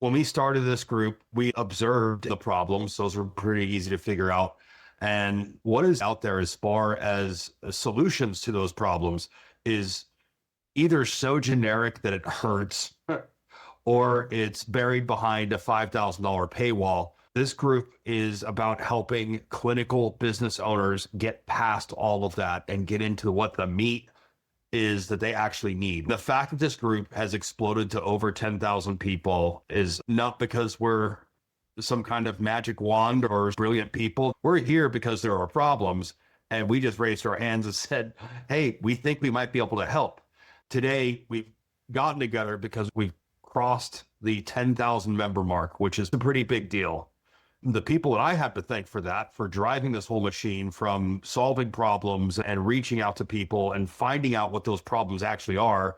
When we started this group, we observed the problems. Those were pretty easy to figure out. And what is out there as far as solutions to those problems is either so generic that it hurts or it's buried behind a $5,000 paywall. This group is about helping clinical business owners get past all of that and get into what the meat is that they actually need. The fact that this group has exploded to over 10,000 people is not because we're some kind of magic wand or brilliant people. We're here because there are problems, and we just raised our hands and said, hey, we think we might be able to help. Today, we've gotten together because we've crossed the 10,000 member mark, which is a pretty big deal. The people that I have to thank for that, for driving this whole machine from solving problems and reaching out to people and finding out what those problems actually are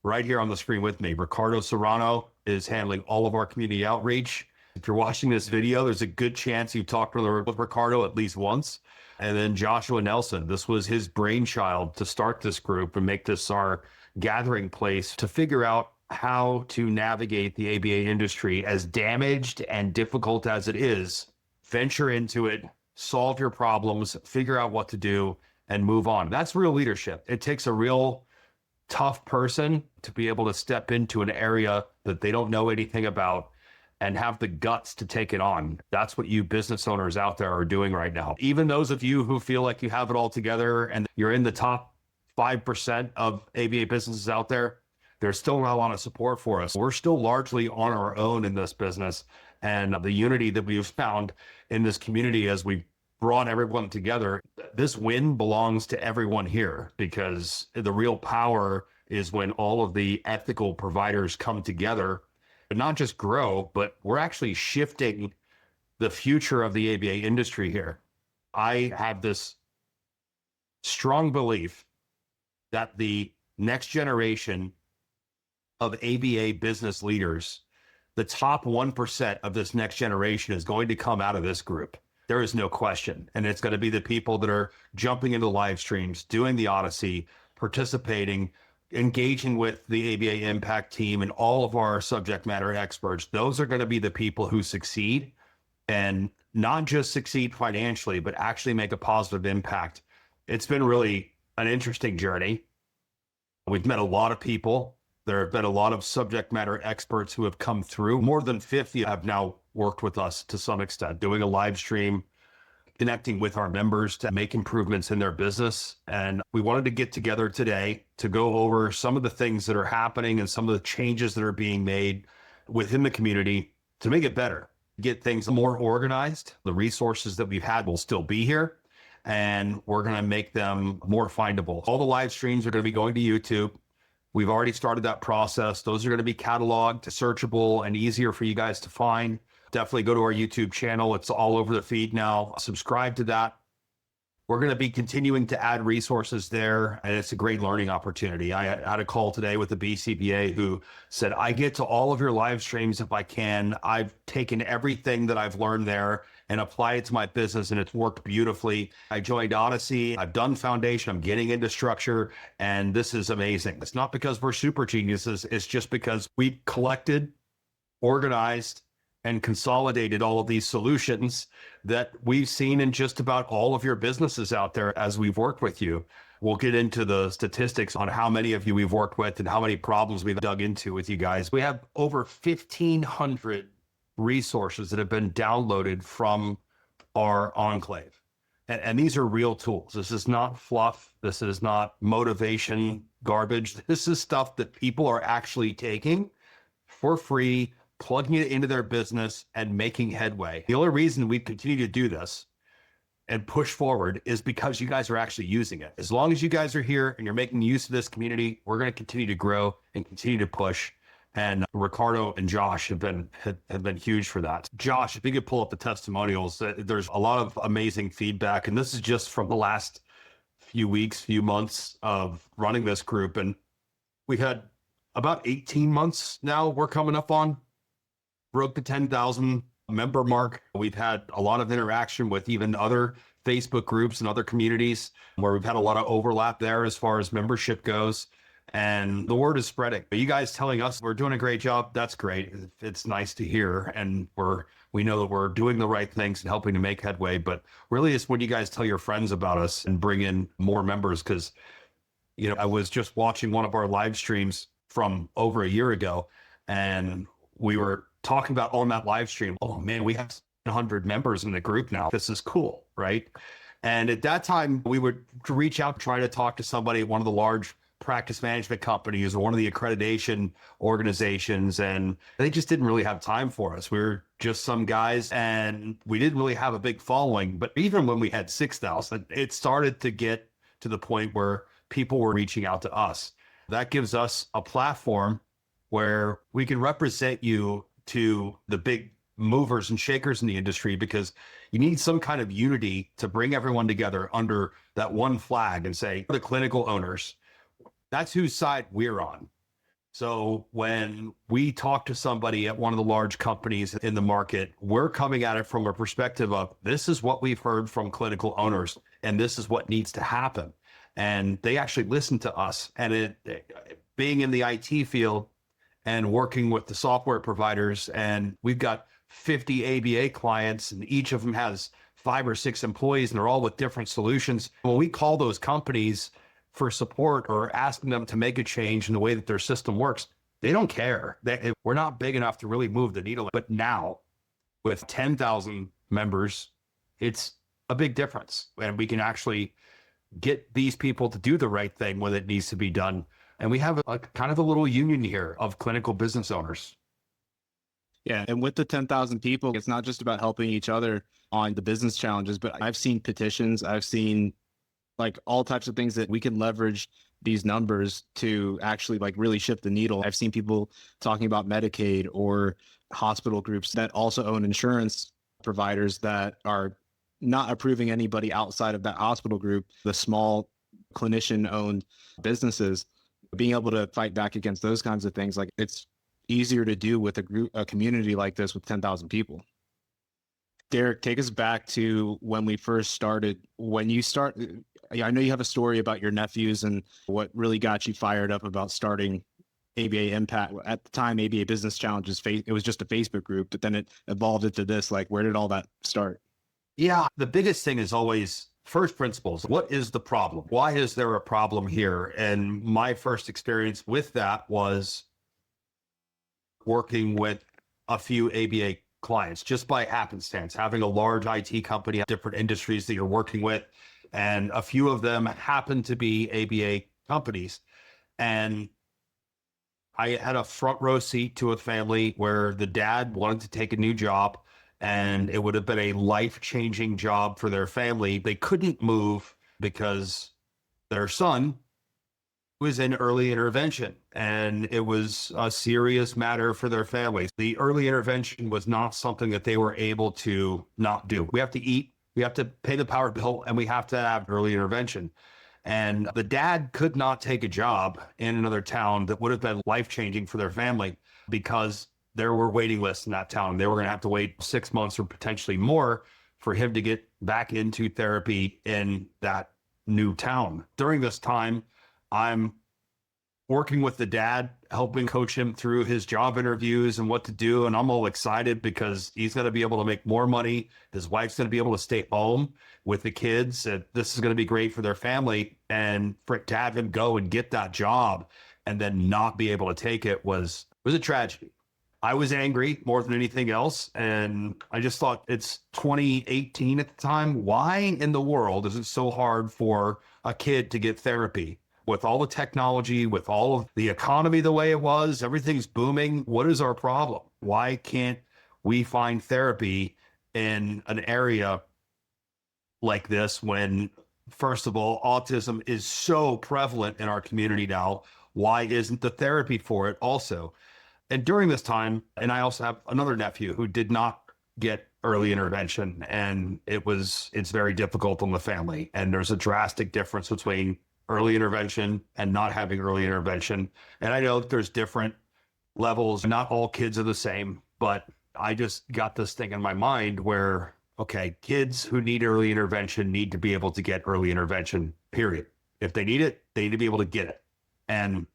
right here on the screen with me. Ricardo Serrano is handling all of our community outreach. If you're watching this video, there's a good chance you talked with Ricardo at least once. And then Joshua Nelson, this was his brainchild to start this group and make this our gathering place to figure out how to navigate the ABA industry, as damaged and difficult as it is. Venture into it, solve your problems, figure out what to do, and move on. That's real leadership. It takes a real tough person to be able to step into an area that they don't know anything about and have the guts to take it on. That's what you business owners out there are doing right now. Even those of you who feel like you have it all together and you're in the top 5% of ABA businesses out there, there's still not a lot of support for us. We're still largely on our own in this business, and the unity that we've found in this community as we brought everyone together, this win belongs to everyone here, because the real power is when all of the ethical providers come together, but not just grow, but we're actually shifting the future of the ABA industry here. I have this strong belief that the next generation of ABA business leaders, the top 1% of this next generation is going to come out of this group. There is no question. And it's going to be the people that are jumping into live streams, doing the Odyssey, participating, engaging with the ABA Impact team and all of our subject matter experts. Those are going to be the people who succeed, and not just succeed financially, but actually make a positive impact. It's been really an interesting journey. We've met a lot of people. There have been a lot of subject matter experts who have come through. More than 50 have now worked with us to some extent, doing a live stream, connecting with our members to make improvements in their business. And we wanted to get together today to go over some of the things that are happening and some of the changes that are being made within the community to make it better, get things more organized. The resources that we've had will still be here, and we're going to make them more findable. All the live streams are going to be going to YouTube. We've already started that process. Those are going to be cataloged, searchable, and easier for you guys to find. Definitely go to our YouTube channel. It's all over the feed now. Subscribe to that. We're going to be continuing to add resources there, and it's a great learning opportunity. I had a call today with the eBCBA who said, I get to all of your live streams if I can. I've taken everything that I've learned there and applied it to my business, and it's worked beautifully. I joined Odyssey. I've done foundation. I'm getting into structure, and this is amazing. It's not because we're super geniuses. It's just because we collected, organized, and consolidated all of these solutions that we've seen in just about all of your businesses out there as we've worked with you. We'll get into the statistics on how many of you we've worked with and how many problems we've dug into with you guys. We have over 1,500 resources that have been downloaded from our enclave. And these are real tools. This is not fluff. This is not motivation garbage. This is stuff that people are actually taking for free, plugging it into their business and making headway. The only reason we continue to do this and push forward is because you guys are actually using it. As long as you guys are here and you're making use of this community, we're going to continue to grow and continue to push. And Ricardo and Josh have been huge for that. Josh, if you could pull up the testimonials, there's a lot of amazing feedback. And this is just from the last few weeks, few months of running this group. And we had about 18 months now we're coming up on. Broke the 10,000 member mark. We've had a lot of interaction with even other Facebook groups and other communities where we've had a lot of overlap there as far as membership goes. And the word is spreading. But you guys telling us we're doing a great job, that's great. It's nice to hear. And we know that we're doing the right things and helping to make headway. But really, it's when you guys tell your friends about us and bring in more members. Because, I was just watching one of our live streams from over a year ago, and we were talking about on that live stream, oh man, we have 100 members in the group now. This is cool, right? And at that time, we would reach out, try to talk to somebody at one of the large practice management companies or one of the accreditation organizations, and they just didn't really have time for us. We were just some guys, and we didn't really have a big following. But even when we had 6,000, it started to get to the point where people were reaching out to us. That gives us a platform where we can represent you to the big movers and shakers in the industry, because you need some kind of unity to bring everyone together under that one flag and say, the clinical owners, that's whose side we're on. So when we talk to somebody at one of the large companies in the market, we're coming at it from a perspective of, this is what we've heard from clinical owners, and this is what needs to happen. And they actually listen to us. And being in the IT field and working with the software providers, and we've got 50 ABA clients, and each of them has 5 or 6 employees, and they're all with different solutions. When we call those companies for support or asking them to make a change in the way that their system works, they don't care. We're not big enough to really move the needle. But now with 10,000 members, it's a big difference. And we can actually get these people to do the right thing when it needs to be done. And we have a kind of a little union here of clinical business owners. Yeah. And with the 10,000 people, it's not just about helping each other on the business challenges, but I've seen petitions, I've seen like all types of things that we can leverage these numbers to actually like really shift the needle. I've seen people talking about Medicaid or hospital groups that also own insurance providers that are not approving anybody outside of that hospital group, the small clinician owned businesses, being able to fight back against those kinds of things. Like it's easier to do with a community like this with 10,000 people. Derreck, take us back to when we first started. When you start, I know you have a story about your nephews and what really got you fired up about starting ABA Impact. At the time, ABA Business Challenges, it was just a Facebook group, but then it evolved into this. Like, where did all that start? Yeah, the biggest thing is always first principles. What is the problem? Why is there a problem here? And my first experience with that was working with a few ABA clients just by happenstance, having a large IT company, different industries that you're working with. And a few of them happen to be ABA companies. And I had a front row seat to a family where the dad wanted to take a new job, and it would have been a life-changing job for their family. They couldn't move because their son was in early intervention, and it was a serious matter for their family. The early intervention was not something that they were able to not do. We have to eat, we have to pay the power bill, and we have to have early intervention. And the dad could not take a job in another town that would have been life-changing for their family because there were waiting lists in that town. They were going to have to wait 6 months or potentially more for him to get back into therapy in that new town. During this time, I'm working with the dad, helping coach him through his job interviews and what to do. And I'm all excited because he's going to be able to make more money. His wife's going to be able to stay home with the kids. And this is going to be great for their family. And for it to have him go and get that job and then not be able to take it was a tragedy. I was angry more than anything else. And I just thought, it's 2018 at the time. Why in the world is it so hard for a kid to get therapy? With all the technology, with all of the economy the way it was, everything's booming. What is our problem? Why can't we find therapy in an area like this when, first of all, autism is so prevalent in our community now? Why isn't the therapy for it also? And during this time, and I also have another nephew who did not get early intervention, and it's very difficult on the family. And there's a drastic difference between early intervention and not having early intervention. And I know that there's different levels. Not all kids are the same, but I just got this thing in my mind where, okay, kids who need early intervention need to be able to get early intervention, period. If they need it, they need to be able to get it. And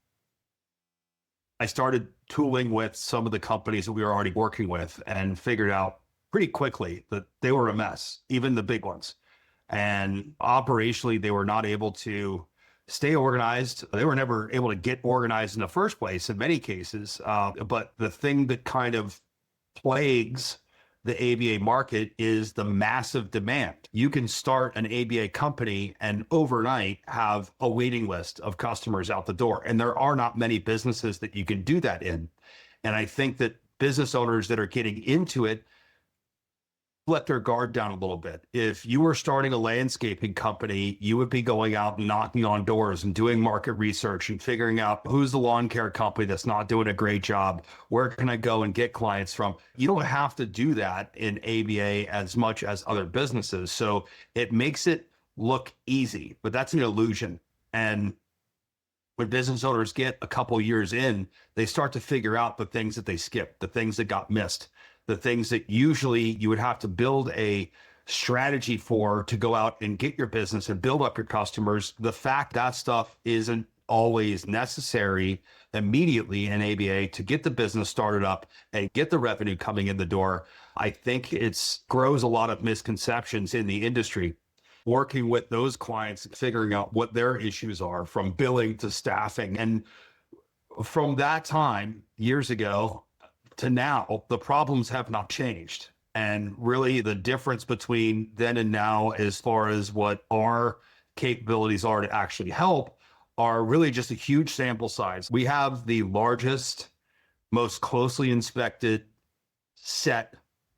I started tooling with some of the companies that we were already working with and figured out pretty quickly that they were a mess, even the big ones. And operationally, they were not able to stay organized. They were never able to get organized in the first place in many cases. But the thing that kind of plagues the ABA market is the massive demand. You can start an ABA company and overnight have a waiting list of customers out the door. And there are not many businesses that you can do that in. And I think that business owners that are getting into it let their guard down a little bit. If you were starting a landscaping company, you would be going out and knocking on doors and doing market research and figuring out who's the lawn care company that's not doing a great job. Where can I go and get clients from? You don't have to do that in ABA as much as other businesses. So it makes it look easy, but that's an illusion. And when business owners get a couple years in, they start to figure out the things that they skipped, the things that got missed, the things that usually you would have to build a strategy for to go out and get your business and build up your customers. The fact that stuff isn't always necessary immediately in ABA to get the business started up and get the revenue coming in the door, I think it's grows a lot of misconceptions in the industry. Working with those clients and figuring out what their issues are, from billing to staffing. And from that time, years ago, to now, the problems have not changed. And really the difference between then and now, as far as what our capabilities are to actually help, are really just a huge sample size. We have the largest, most closely inspected set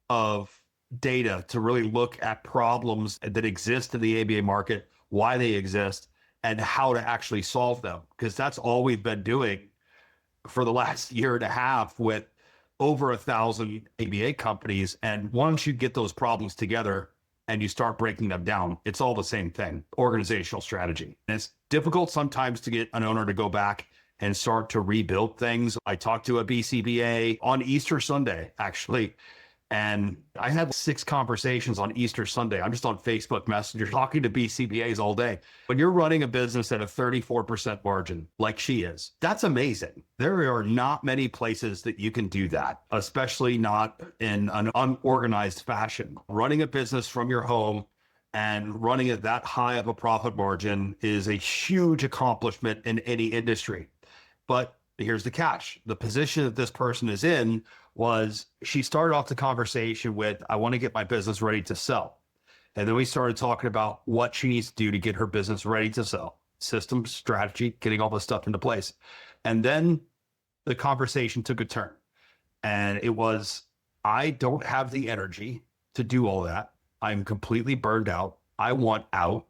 of data to really look at problems that exist in the ABA market, why they exist, and how to actually solve them. Because that's all we've been doing for the last year and a half with over 1,000 ABA companies. And once you get those problems together and you start breaking them down, it's all the same thing: organizational strategy. And it's difficult sometimes to get an owner to go back and start to rebuild things. I talked to a BCBA on Easter Sunday, actually, and I had 6 conversations on Easter Sunday. I'm just on Facebook Messenger talking to BCBAs all day. When you're running a business at a 34% margin, like she is, that's amazing. There are not many places that you can do that, especially not in an unorganized fashion. Running a business from your home and running at that high of a profit margin is a huge accomplishment in any industry. But here's the catch. The position that this person is in was, she started off the conversation with, I want to get my business ready to sell. And then we started talking about what she needs to do to get her business ready to sell. Systems, strategy, getting all this stuff into place. And then the conversation took a turn. And it was, I don't have the energy to do all that. I'm completely burned out. I want out.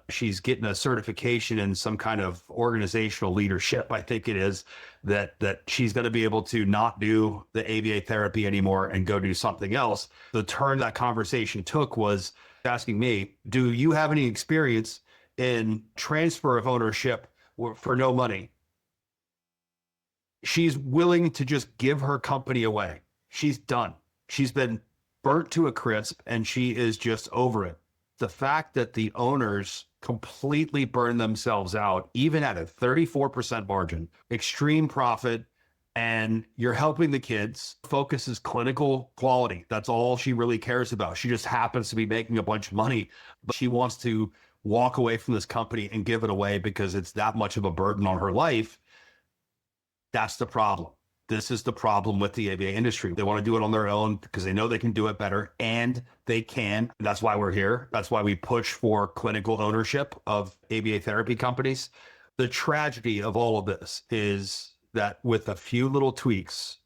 She's getting a certification in some kind of organizational leadership, I think it is, that she's going to be able to not do the ABA therapy anymore and go do something else. The turn that conversation took was asking me, do you have any experience in transfer of ownership for no money? She's willing to just give her company away. She's done. She's been burnt to a crisp and she is just over it. The fact that the owners completely burn themselves out, even at a 34% margin, extreme profit, and you're helping the kids, focus is clinical quality. That's all she really cares about. She just happens to be making a bunch of money, but she wants to walk away from this company and give it away because it's that much of a burden on her life. That's the problem. This is the problem with the ABA industry. They want to do it on their own because they know they can do it better, and they can. That's why we're here. That's why we push for clinical ownership of ABA therapy companies. The tragedy of all of this is that with a few little tweaks,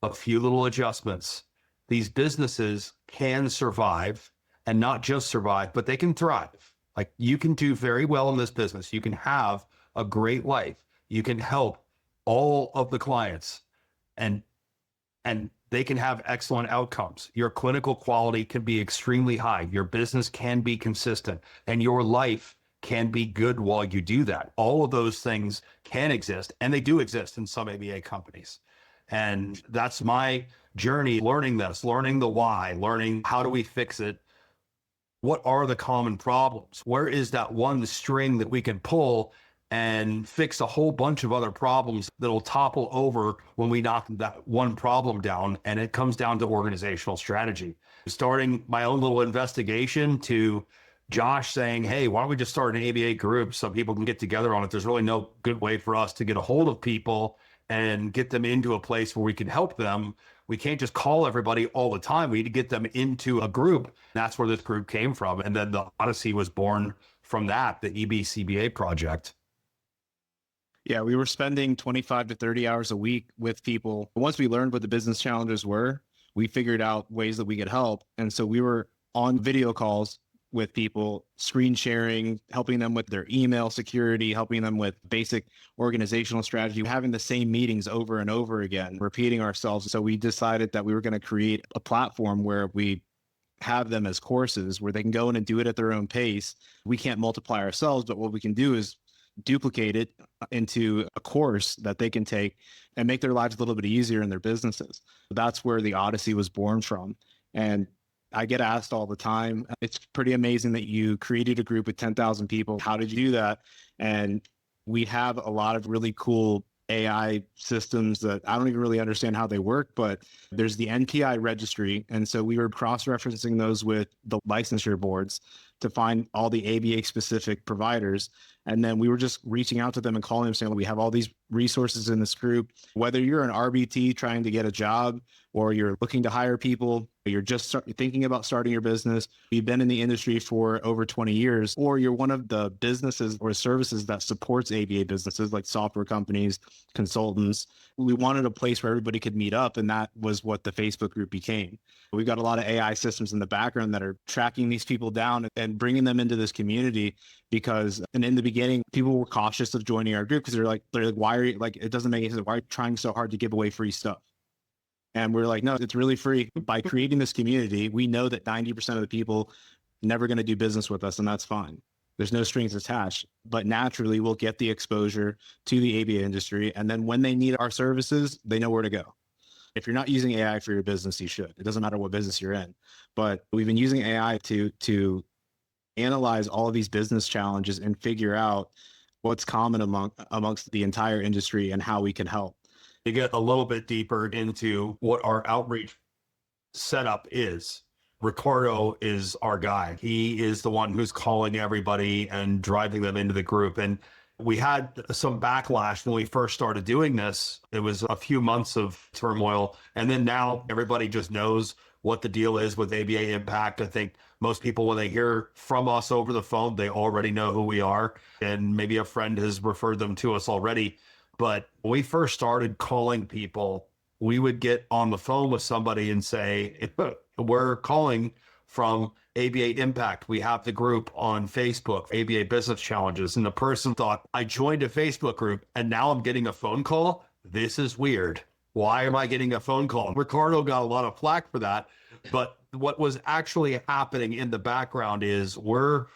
a few little adjustments, these businesses can survive, and not just survive, but they can thrive. Like, you can do very well in this business. You can have a great life. You can help all of the clients, and they can have excellent outcomes. Your clinical quality can be extremely high. Your business can be consistent, and your life can be good while you do that. All of those things can exist, and they do exist in some ABA companies. And that's my journey, learning this, learning the why, learning how do we fix it? What are the common problems? Where is that one string that we can pull and fix a whole bunch of other problems that'll topple over when we knock that one problem down. And it comes down to organizational strategy. Starting my own little investigation to Josh saying, hey, why don't we just start an ABA group so people can get together on it? There's really no good way for us to get a hold of people and get them into a place where we can help them. We can't just call everybody all the time. We need to get them into a group. That's where this group came from. And then the Odyssey was born from that, the eBCBA project. Yeah, we were spending 25 to 30 hours a week with people. Once we learned what the business challenges were, we figured out ways that we could help. And so we were on video calls with people, screen sharing, helping them with their email security, helping them with basic organizational strategy, having the same meetings over and over again, repeating ourselves. So we decided that we were going to create a platform where we have them as courses where they can go in and do it at their own pace. We can't multiply ourselves, but what we can do is duplicate it into a course that they can take and make their lives a little bit easier in their businesses. That's where the Odyssey was born from. And I get asked all the time, it's pretty amazing that you created a group with 10,000 people. How did you do that? And we have a lot of really cool AI systems that I don't even really understand how they work, but there's the NPI registry. And so we were cross-referencing those with the licensure boards to find all the ABA specific providers. And then we were just reaching out to them and calling them saying, we have all these resources in this group. Whether you're an RBT trying to get a job or you're looking to hire people, you're just thinking about starting your business, you've been in the industry for over 20 years, or you're one of the businesses or services that supports ABA businesses like software companies, consultants. We wanted a place where everybody could meet up, and that was what the Facebook group became. We've got a lot of AI systems in the background that are tracking these people down and bringing them into this community because, and in the beginning, people were cautious of joining our group because they're like, why are you, like, it doesn't make any sense. Why are you trying so hard to give away free stuff? And we're like, no, it's really free. By creating this community, we know that 90% of the people never going to do business with us, and that's fine. There's no strings attached, but naturally we'll get the exposure to the ABA industry. And then when they need our services, they know where to go. If you're not using AI for your business, you should. It doesn't matter what business you're in, but we've been using AI to analyze all of these business challenges and figure out what's common amongst the entire industry and how we can help. To get a little bit deeper into what our outreach setup is, Ricardo is our guy. He is the one who's calling everybody and driving them into the group. And we had some backlash when we first started doing this. It was a few months of turmoil. And then now everybody just knows what the deal is with ABA Impact. I think most people, when they hear from us over the phone, they already know who we are. And maybe a friend has referred them to us already. But when we first started calling people, we would get on the phone with somebody and say, we're calling from ABA Impact. We have the group on Facebook, ABA Business Challenges. And the person thought, I joined a Facebook group and now I'm getting a phone call. This is weird. Why am I getting a phone call? Ricardo got a lot of flack for that. But what was actually happening in the background is we're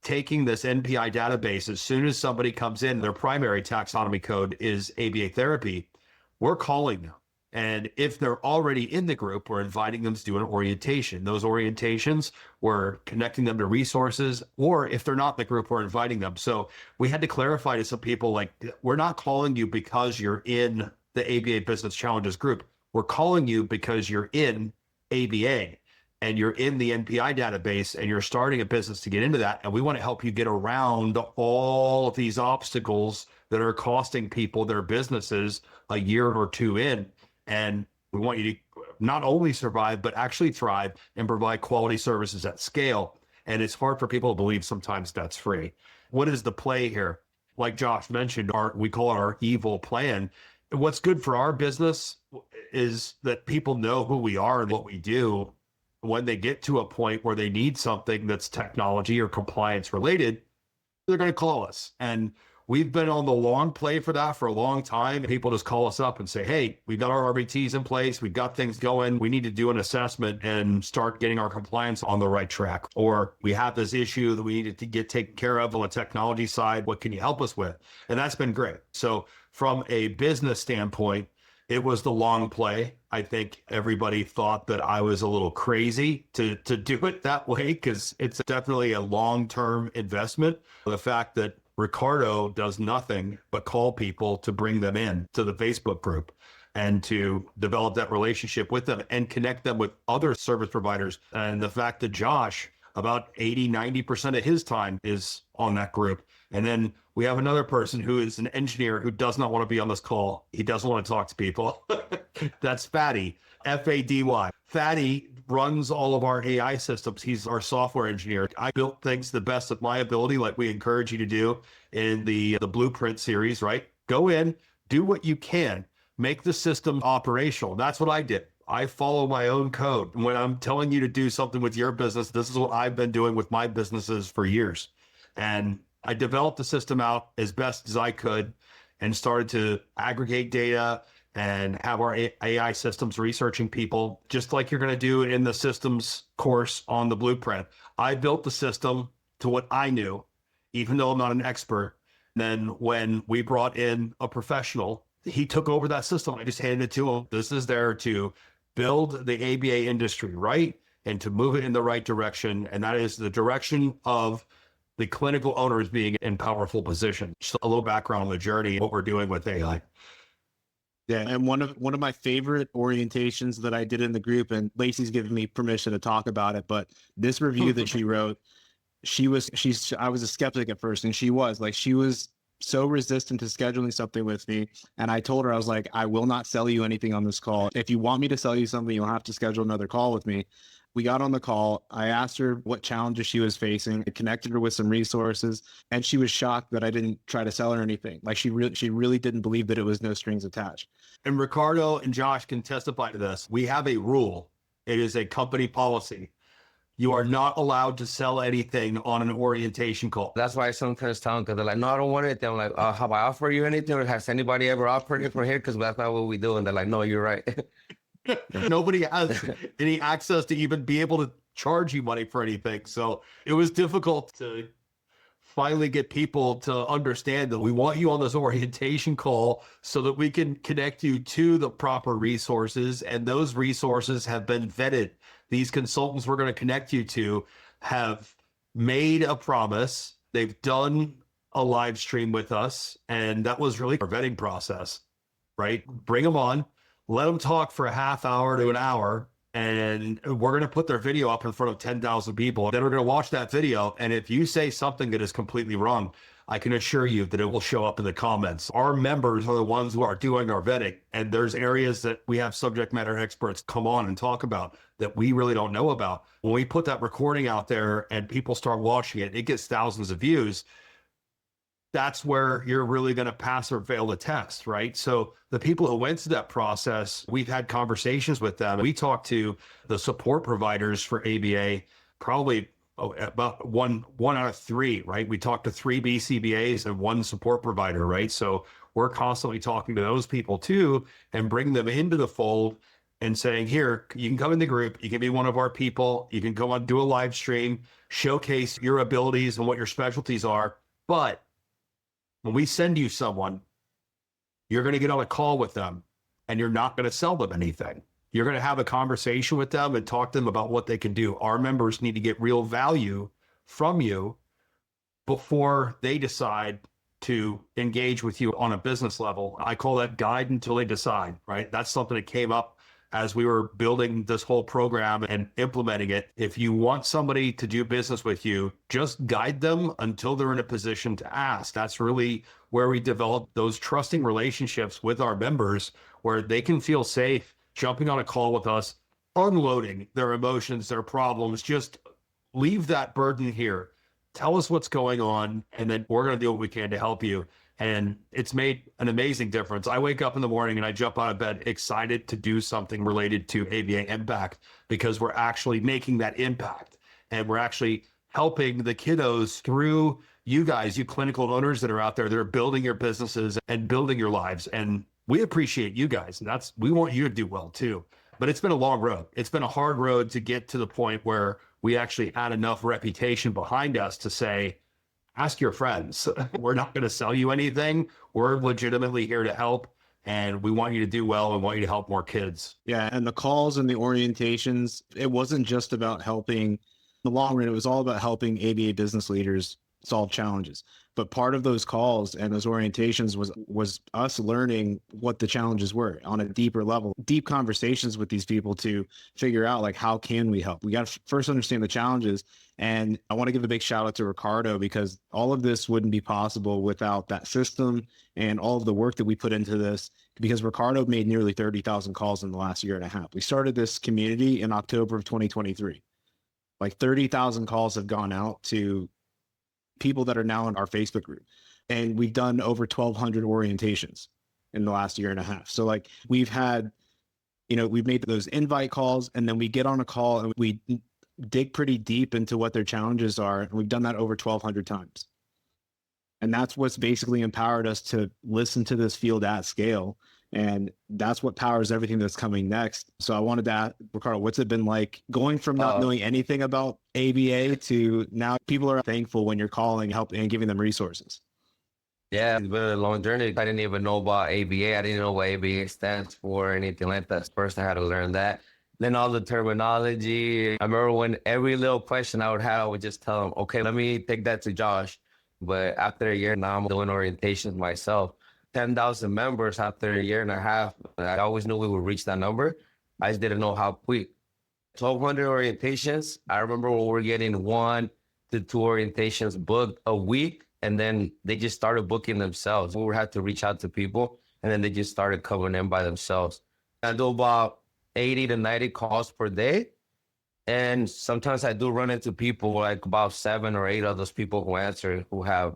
taking this NPI database. As soon as somebody comes in, their primary taxonomy code is ABA therapy. We're calling them. And if they're already in the group, we're inviting them to do an orientation. Those orientations, we're connecting them to resources, or if they're not in the group, we're inviting them. So we had to clarify to some people, like, we're not calling you because you're in the ABA Business Challenges group. We're calling you because you're in ABA and you're in the NPI database and you're starting a business to get into that. And we want to help you get around all of these obstacles that are costing people their businesses a year or two in. And we want you to not only survive, but actually thrive and provide quality services at scale. And it's hard for people to believe sometimes that's free. What is the play here? Like Josh mentioned, we call it our evil plan. What's good for our business is that people know who we are and what we do. When they get to a point where they need something that's technology or compliance related, they're going to call us. And we've been on the long play for that for a long time. People just call us up and say, hey, we've got our RBTs in place. We've got things going. We need to do an assessment and start getting our compliance on the right track. Or we have this issue that we need to get taken care of on the technology side. What can you help us with? And that's been great. So from a business standpoint, it was the long play. I think everybody thought that I was a little crazy to do it that way because it's definitely a long-term investment. The fact that Ricardo does nothing but call people to bring them in to the Facebook group and to develop that relationship with them and connect them with other service providers. And the fact that Josh, about 80-90% of his time is on that group. And then we have another person who is an engineer who does not want to be on this call. He doesn't want to talk to people. That's Fatty, Fady. Fatty runs all of our AI systems. He's our software engineer. I built things to the best of my ability, like we encourage you to do in the Blueprint series, right? Go in, do what you can, make the system operational. That's what I did. I follow my own code. When I'm telling you to do something with your business, this is what I've been doing with my businesses for years. And I developed the system out as best as I could and started to aggregate data and have our AI systems researching people, just like you're going to do in the systems course on the Blueprint. I built the system to what I knew, even though I'm not an expert. Then when we brought in a professional, he took over that system. I just handed it to him. This is there to build the ABA industry, right? And to move it in the right direction. And that is the direction of the clinical owners being in powerful position. Just a little background on the journey, what we're doing with AI. Yeah, and one of my favorite orientations that I did in the group, and Lacey's given me permission to talk about it, but this review that she wrote, I was a skeptic at first, and she was so resistant to scheduling something with me. And I told her, I was like, I will not sell you anything on this call. If you want me to sell you something, you'll have to schedule another call with me. We got on the call. I asked her what challenges she was facing. I connected her with some resources, and she was shocked that I didn't try to sell her anything. Like she really didn't believe that it was no strings attached. And Ricardo and Josh can testify to this. We have a rule. It is a company policy. You are not allowed to sell anything on an orientation call. That's why I sometimes tell them, because they're like, no, I don't want it. I'm like, have I offered you anything, or has anybody ever offered it for here? Because that's not what we do. And they're like, no, you're right. Nobody has any access to even be able to charge you money for anything. So it was difficult to finally get people to understand that we want you on this orientation call so that we can connect you to the proper resources. And those resources have been vetted. These consultants we're going to connect you to have made a promise. They've done a live stream with us. And that was really our vetting process, right? Bring them on, let them talk for a half hour to an hour. And we're going to put their video up in front of 10,000 people. Then we're going to watch that video. And if you say something that is completely wrong, I can assure you that it will show up in the comments. Our members are the ones who are doing our vetting. And there's areas that we have subject matter experts come on and talk about that we really don't know about. When we put that recording out there and people start watching it, it gets thousands of views. That's where you're really going to pass or fail the test, right? So the people who went through that process, we've had conversations with them. We talked to the support providers for ABA, probably about one out of three, right? We talked to 3 BCBAs and 1 support provider, right? So we're constantly talking to those people too and bring them into the fold and saying, here, you can come in the group, you can be one of our people, you can go on, do a live stream, showcase your abilities and what your specialties are. But when we send you someone, you're going to get on a call with them and you're not going to sell them anything. You're going to have a conversation with them and talk to them about what they can do. Our members need to get real value from you before they decide to engage with you on a business level. I call that guide until they decide, right? That's something that came up as we were building this whole program and implementing it. If you want somebody to do business with you, just guide them until they're in a position to ask. That's really where we develop those trusting relationships with our members, where they can feel safe jumping on a call with us, unloading their emotions, their problems. Just leave that burden here. Tell us what's going on, and then we're going to do what we can to help you. And it's made an amazing difference. I wake up in the morning and I jump out of bed excited to do something related to ABA Impact, because we're actually making that impact and we're actually helping the kiddos through you guys, you clinical owners that are out there that are building your businesses and building your lives. And we appreciate you guys. And we want you to do well too. But it's been a long road. It's been a hard road to get to the point where we actually had enough reputation behind us to say, ask your friends. We're not going to sell you anything. We're legitimately here to help, and we want you to do well and want you to help more kids. Yeah, and the calls and the orientations, it wasn't just about helping. In the long run, it was all about helping ABA business leaders solve challenges. But part of those calls and those orientations was us learning what the challenges were on a deeper level, deep conversations with these people to figure out like, how can we help? We got to first understand the challenges. And I want to give a big shout out to Ricardo, because all of this wouldn't be possible without that system and all of the work that we put into this, because Ricardo made nearly 30,000 calls in the last year and a half. We started this community in October of 2023. Like 30,000 calls have gone out to people that are now in our Facebook group. And we've done over 1,200 orientations in the last year and a half. So like we've had, we've made those invite calls, and then we get on a call and we dig pretty deep into what their challenges are. And we've done that over 1,200 times. And that's what's basically empowered us to listen to this field at scale. And that's what powers everything that's coming next. So I wanted to ask, Ricardo, what's it been like going from not knowing anything about ABA to now people are thankful when you're calling, helping, and giving them resources? Yeah, it's been a long journey. I didn't even know about ABA. I didn't know what ABA stands for or anything like that. First, I had to learn that. Then all the terminology. I remember when every little question I would have, I would just tell them, okay, let me take that to Josh. But after a year, now I'm doing orientations myself. 10,000 members after a year and a half. I always knew we would reach that number. I just didn't know how quick. 1,200 orientations. I remember when we were getting 1 to 2 orientations booked a week, and then they just started booking themselves. We would have to reach out to people, and then they just started coming in by themselves. I do about 80 to 90 calls per day. And sometimes I do run into people, like about 7 or 8 of those people who answer, who have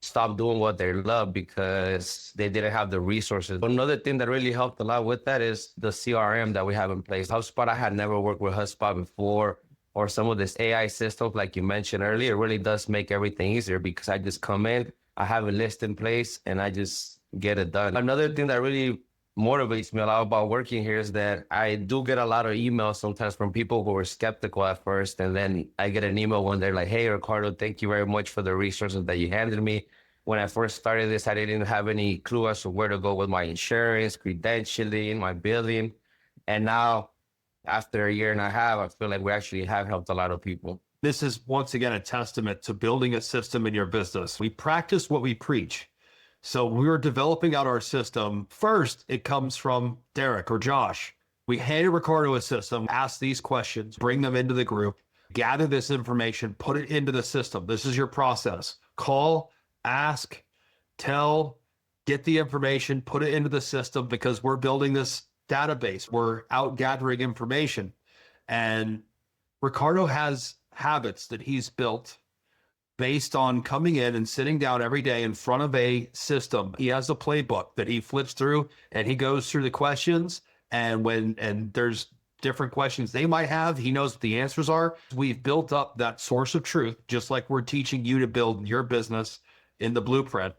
stopped doing what they love because they didn't have the resources. Another thing that really helped a lot with that is the CRM that we have in place. HubSpot, I had never worked with HubSpot before, or some of this AI systems, like you mentioned earlier. It really does make everything easier because I just come in, I have a list in place, and I just get it done. Another thing that really motivates me a lot about working here is that I do get a lot of emails sometimes from people who were skeptical at first. And then I get an email when they're like, hey, Ricardo, thank you very much for the resources that you handed me. When I first started this, I didn't have any clue as to where to go with my insurance, credentialing, my billing. And now, after a year and a half, I feel like we actually have helped a lot of people. This is once again a testament to building a system in your business. We practice what we preach. So when we were developing out our system, first, it comes from Derreck or Josh. We handed Ricardo a system, ask these questions, bring them into the group, gather this information, put it into the system. This is your process. Call, ask, tell, get the information, put it into the system, because we're building this database. We're out gathering information. And Ricardo has habits that he's built based on coming in and sitting down every day in front of a system. He has a playbook that he flips through, and he goes through the questions. And when there's different questions they might have, he knows what the answers are. We've built up that source of truth, just like we're teaching you to build your business in the blueprint.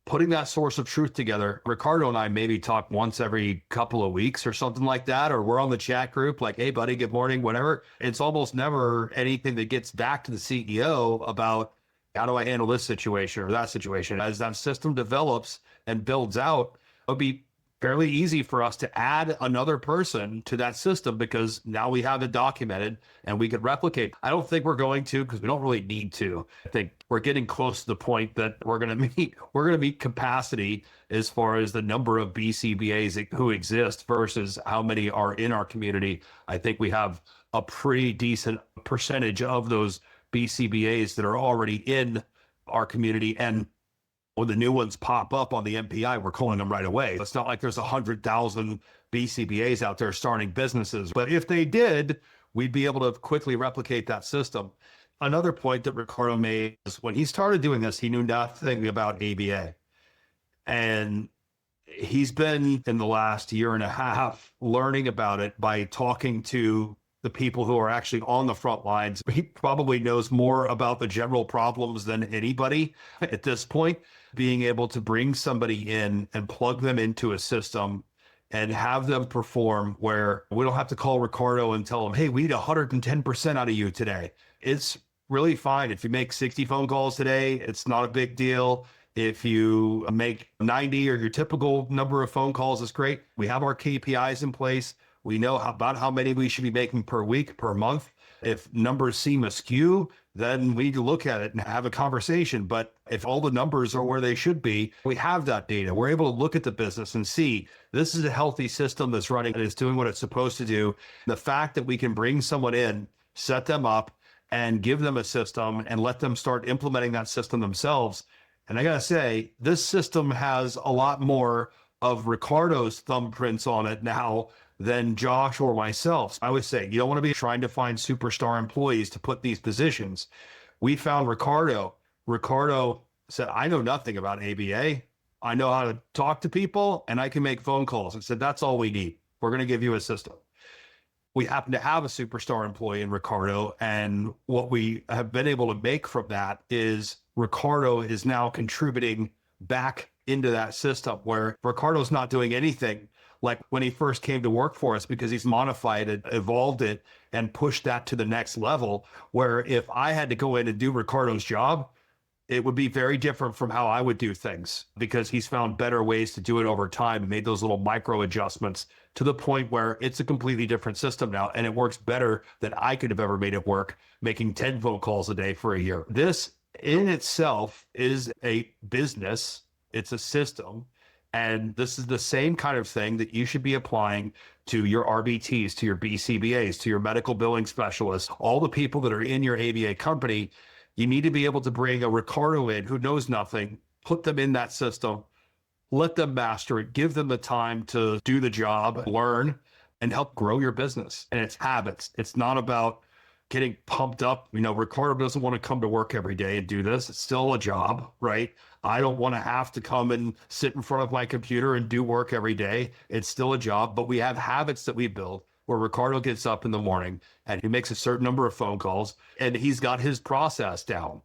Putting that source of truth together. Ricardo and I maybe talk once every couple of weeks or something like that, or we're on the chat group like, hey buddy, good morning, whatever. It's almost never anything that gets back to the CEO about how do I handle this situation or that situation. As that system develops and builds out, it'll be fairly easy for us to add another person to that system, because now we have it documented and we could replicate. I don't think we're going to, because we don't really need to. I think we're getting close to the point that we're going to meet capacity as far as the number of BCBAs who exist versus how many are in our community. I think we have a pretty decent percentage of those BCBAs that are already in our community. And when the new ones pop up on the MPI, we're calling them right away. It's not like there's 100,000 BCBAs out there starting businesses. But if they did, we'd be able to quickly replicate that system. Another point that Ricardo made is when he started doing this, he knew nothing about ABA. And he's been, in the last year and a half, learning about it by talking to the people who are actually on the front lines. He probably knows more about the general problems than anybody at this point. Being able to bring somebody in and plug them into a system and have them perform, where we don't have to call Ricardo and tell him, hey, we need 110% out of you today. It's really fine. If you make 60 phone calls today, it's not a big deal. If you make 90 or your typical number of phone calls, is great. We have our KPIs in place. We know about how many we should be making per week, per month. If numbers seem askew, then we look at it and have a conversation. But if all the numbers are where they should be, we have that data. We're able to look at the business and see this is a healthy system that's running and is doing what it's supposed to do. The fact that we can bring someone in, set them up, and give them a system and let them start implementing that system themselves. And I got to say, this system has a lot more of Ricardo's thumbprints on it now than Josh or myself. I would say you don't want to be trying to find superstar employees to put these positions. We found Ricardo. Ricardo said, I know nothing about ABA. I know how to talk to people and I can make phone calls. And said, that's all we need. We're going to give you a system. We happen to have a superstar employee in Ricardo. And what we have been able to make from that is Ricardo is now contributing back into that system where Ricardo's not doing anything like when he first came to work for us, because he's modified it, evolved it, and pushed that to the next level, where if I had to go in and do Ricardo's job, it would be very different from how I would do things, because he's found better ways to do it over time and made those little micro adjustments to the point where it's a completely different system now. And it works better than I could have ever made it work, making 10 phone calls a day for a year. This in itself is a business. It's a system. And this is the same kind of thing that you should be applying to your RBTs, to your BCBAs, to your medical billing specialists, all the people that are in your ABA company. You need to be able to bring a Ricardo in who knows nothing, put them in that system, let them master it, give them the time to do the job, learn, and help grow your business. And it's habits. It's not about getting pumped up. You know, Ricardo doesn't want to come to work every day and do this. It's still a job, right? I don't want to have to come and sit in front of my computer and do work every day. It's still a job, but we have habits that we build where Ricardo gets up in the morning and he makes a certain number of phone calls and he's got his process down.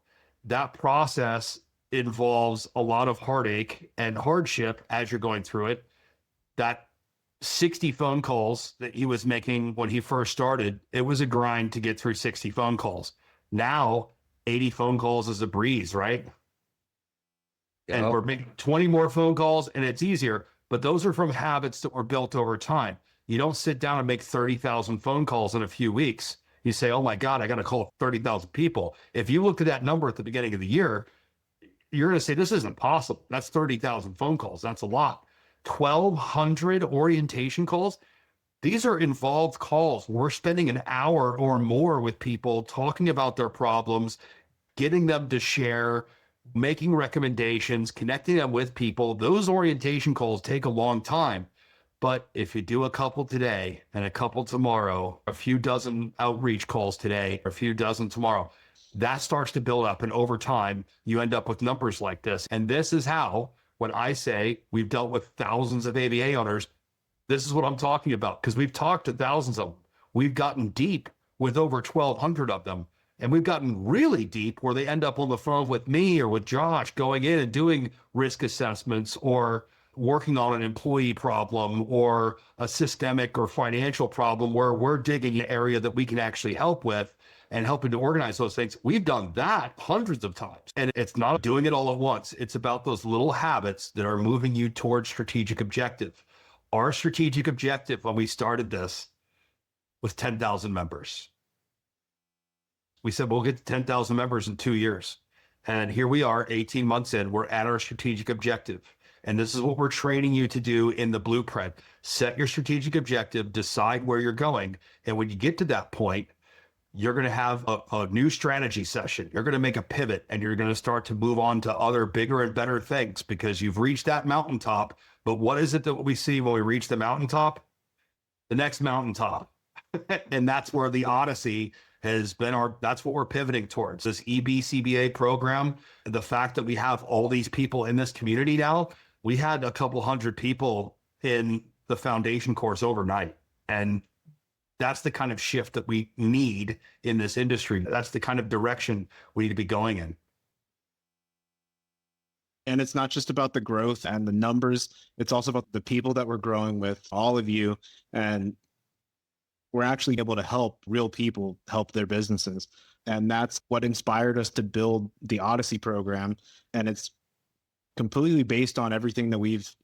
That process involves a lot of heartache and hardship as you're going through it. That 60 phone calls that he was making when he first started, it was a grind to get through 60 phone calls. Now, 80 phone calls is a breeze, right? Yep. And we're making 20 more phone calls and it's easier, but those are from habits that were built over time. You don't sit down and make 30,000 phone calls in a few weeks. You say, oh my God, I got to call 30,000 people. If you looked at that number at the beginning of the year, you're going to say, this isn't possible. That's 30,000 phone calls. That's a lot. 1,200 orientation calls. These are involved calls. We're spending an hour or more with people talking about their problems, getting them to share, making recommendations, connecting them with people. Those orientation calls take a long time. But if you do a couple today and a couple tomorrow, a few dozen outreach calls today, a few dozen tomorrow, that starts to build up. And over time, you end up with numbers like this. And this is how, when I say we've dealt with thousands of ABA owners, this is what I'm talking about, because we've talked to thousands of them. We've gotten deep with over 1,200 of them. And we've gotten really deep where they end up on the phone with me or with Josh going in and doing risk assessments or working on an employee problem or a systemic or financial problem where we're digging an area that we can actually help with and helping to organize those things. We've done that hundreds of times. And it's not doing it all at once. It's about those little habits that are moving you towards strategic objective. Our strategic objective when we started this was 10,000 members. We said, we'll get to 10,000 members in 2 years. And here we are, 18 months in, we're at our strategic objective. And this is what we're training you to do in the blueprint. Set your strategic objective, decide where you're going. And when you get to that point, you're going to have a new strategy session. You're going to make a pivot and you're going to start to move on to other bigger and better things because you've reached that mountaintop. But what is it that we see when we reach the mountaintop? The next mountaintop. And that's where the Odyssey has been that's what we're pivoting towards. This eBCBA program, the fact that we have all these people in this community now, we had a couple hundred people in the foundation course overnight. And that's the kind of shift that we need in this industry. That's the kind of direction we need to be going in. And it's not just about the growth and the numbers. It's also about the people that we're growing with, all of you. And we're actually able to help real people help their businesses. And that's what inspired us to build the Odyssey program. And it's completely based on everything that we've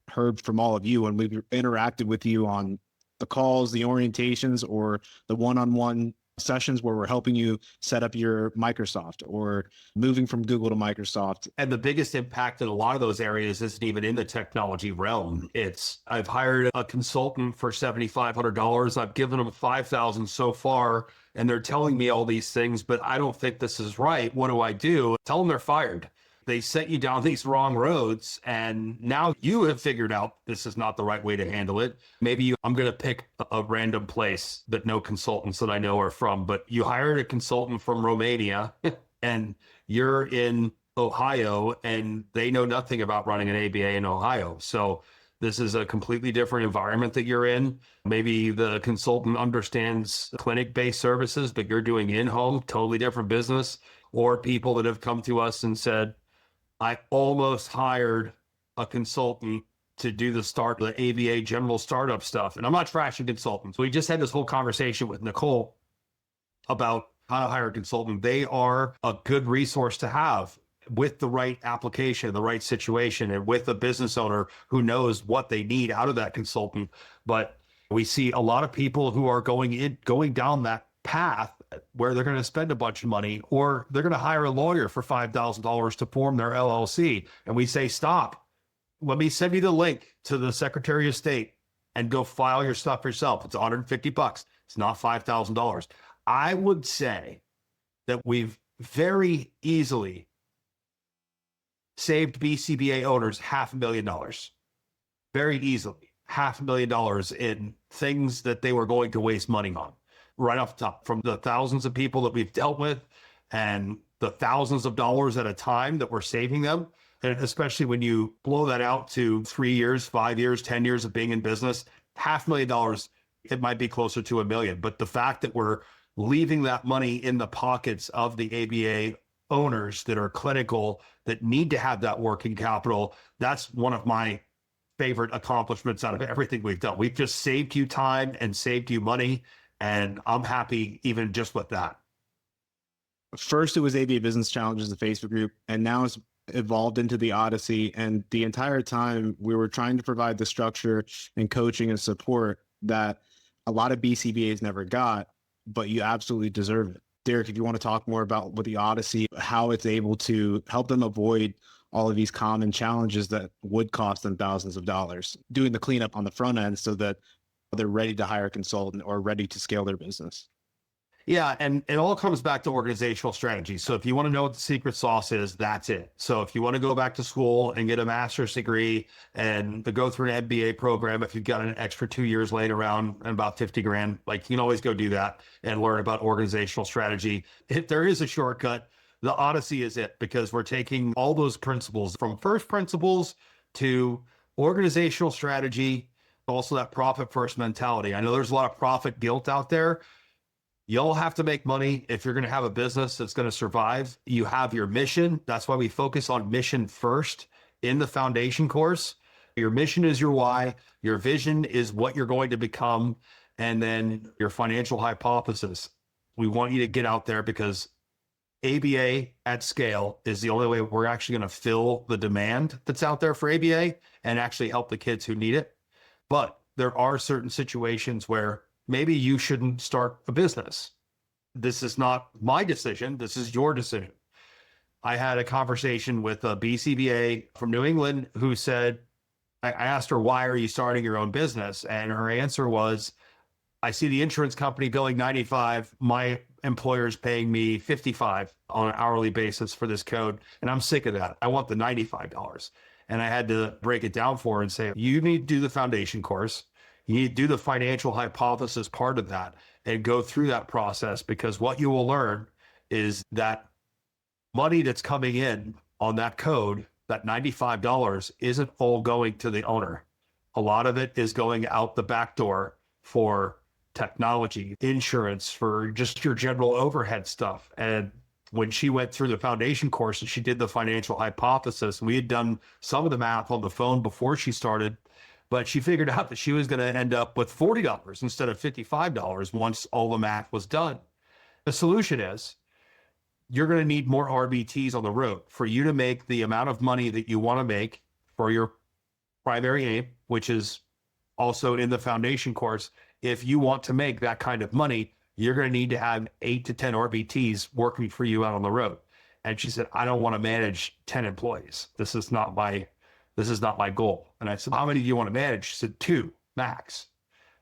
heard from all of you when we've interacted with you on the calls, the orientations, or the one-on-one sessions where we're helping you set up your Microsoft or moving from Google to Microsoft. And the biggest impact in a lot of those areas isn't even in the technology realm. It's, I've hired a consultant for $7,500. I've given them 5,000 so far, and they're telling me all these things, but I don't think this is right. What do I do? Tell them they're fired. They sent you down these wrong roads, and now you have figured out this is not the right way to handle it. Maybe I'm going to pick a random place that no consultants that I know are from, but you hired a consultant from Romania and you're in Ohio and they know nothing about running an ABA in Ohio. So this is a completely different environment that you're in. Maybe the consultant understands clinic-based services, but you're doing in-home, totally different business. Or people that have come to us and said, I almost hired a consultant to do the ABA general startup stuff. And I'm not trashing consultants. We just had this whole conversation with Nicole about how to hire a consultant. They are a good resource to have with the right application, the right situation, and with a business owner who knows what they need out of that consultant. But we see a lot of people who are going down that path where they're going to spend a bunch of money, or they're going to hire a lawyer for $5,000 to form their LLC. And we say, stop. Let me send you the link to the Secretary of State and go file your stuff yourself. It's $150. It's not $5,000. I would say that we've very easily saved BCBA owners $500,000. Very easily. $500,000 in things that they were going to waste money on. Right off the top, from the thousands of people that we've dealt with and the thousands of dollars at a time that we're saving them. And especially when you blow that out to 3 years, 5 years, 10 years of being in business, $500,000, it might be closer to $1 million. But the fact that we're leaving that money in the pockets of the ABA owners that are clinical, that need to have that working capital, that's one of my favorite accomplishments out of everything we've done. We've just saved you time and saved you money. And I'm happy even just with that. First, it was ABA Business Challenges, the Facebook group, and now it's evolved into the Odyssey. And the entire time we were trying to provide the structure and coaching and support that a lot of BCBAs never got, but you absolutely deserve it. Derreck, if you want to talk more about what the Odyssey, how it's able to help them avoid all of these common challenges that would cost them thousands of dollars, doing the cleanup on the front end so that they're ready to hire a consultant or ready to scale their business. Yeah, and it all comes back to organizational strategy. So if you want to know what the secret sauce is, that's it. So if you want to go back to school and get a master's degree and to go through an MBA program, if you've got an extra 2 years laying around and about 50 grand, like you can always go do that and learn about organizational strategy. If there is a shortcut, the Odyssey is it, because we're taking all those principles from first principles to organizational strategy, also that profit first mentality. I know there's a lot of profit guilt out there. You'll have to make money if you're going to have a business that's going to survive. You have your mission. That's why we focus on mission first in the foundation course. Your mission is your why. Your vision is what you're going to become. And then your financial hypothesis. We want you to get out there because ABA at scale is the only way we're actually going to fill the demand that's out there for ABA and actually help the kids who need it. But there are certain situations where maybe you shouldn't start a business. This is not my decision. This is your decision. I had a conversation with a BCBA from New England who said, I asked her, why are you starting your own business? And her answer was, I see the insurance company billing 95. My employer is paying me 55 on an hourly basis for this code. And I'm sick of that. I want the $95. And I had to break it down for her and say, you need to do the foundation course. You need to do the financial hypothesis part of that and go through that process, because what you will learn is that money that's coming in on that code, that $95, isn't all going to the owner. A lot of it is going out the back door for technology, insurance, for just your general overhead stuff. And when she went through the foundation course and she did the financial hypothesis, we had done some of the math on the phone before she started, but she figured out that she was going to end up with $40 instead of $55 once all the math was done. The solution is you're going to need more RBTs on the road for you to make the amount of money that you want to make for your primary aim, which is also in the foundation course. If you want to make that kind of money, you're going to need to have 8 to 10 RBTs working for you out on the road. And she said, I don't want to manage 10 employees. This is not my goal. And I said, how many do you want to manage? She said, 2 max.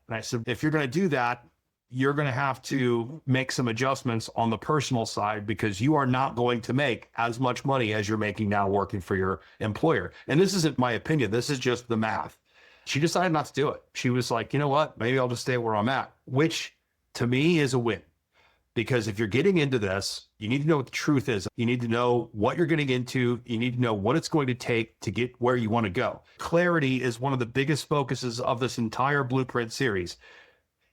And I said, if you're going to do that, you're going to have to make some adjustments on the personal side, because you are not going to make as much money as you're making now working for your employer. And this isn't my opinion. This is just the math. She decided not to do it. She was like, you know what? Maybe I'll just stay where I'm at, which to me is a win. Because if you're getting into this, you need to know what the truth is. You need to know what you're getting into. You need to know what it's going to take to get where you want to go. Clarity is one of the biggest focuses of this entire Blueprint series.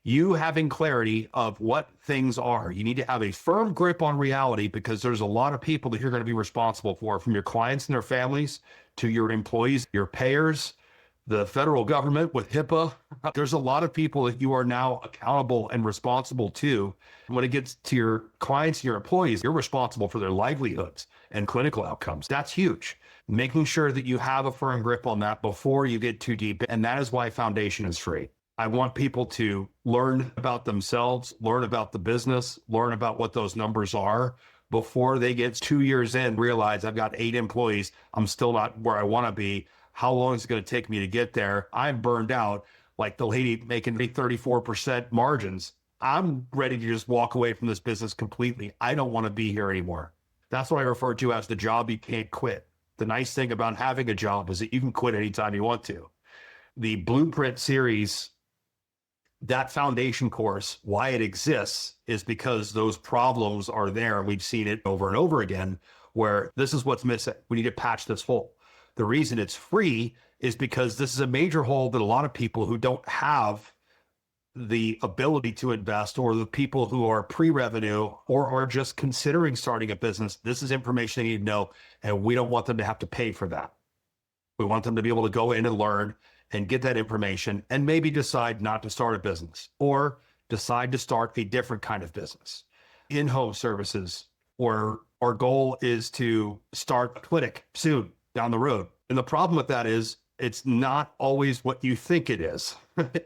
You having clarity of what things are. You need to have a firm grip on reality, because there's a lot of people that you're going to be responsible for, from your clients and their families to your employees, your payers, the federal government with HIPAA. There's a lot of people that you are now accountable and responsible to. When it gets to your clients and your employees, you're responsible for their livelihoods and clinical outcomes. That's huge. Making sure that you have a firm grip on that before you get too deep. And that is why Foundation is free. I want people to learn about themselves, learn about the business, learn about what those numbers are before they get 2 years in, realize I've got 8 employees. I'm still not where I want to be. How long is it going to take me to get there? I'm burned out, like the lady making 34% margins. I'm ready to just walk away from this business completely. I don't want to be here anymore. That's what I refer to as the job you can't quit. The nice thing about having a job is that you can quit anytime you want to. The Blueprint series, that foundation course, why it exists is because those problems are there. And we've seen it over and over again, where this is what's missing. We need to patch this hole. The reason it's free is because this is a major hole that a lot of people who don't have the ability to invest, or the people who are pre-revenue or are just considering starting a business, this is information they need to know. And we don't want them to have to pay for that. We want them to be able to go in and learn and get that information, and maybe decide not to start a business, or decide to start a different kind of business. In-home services, or our goal is to start a clinic soon down the road. And the problem with that is it's not always what you think it is.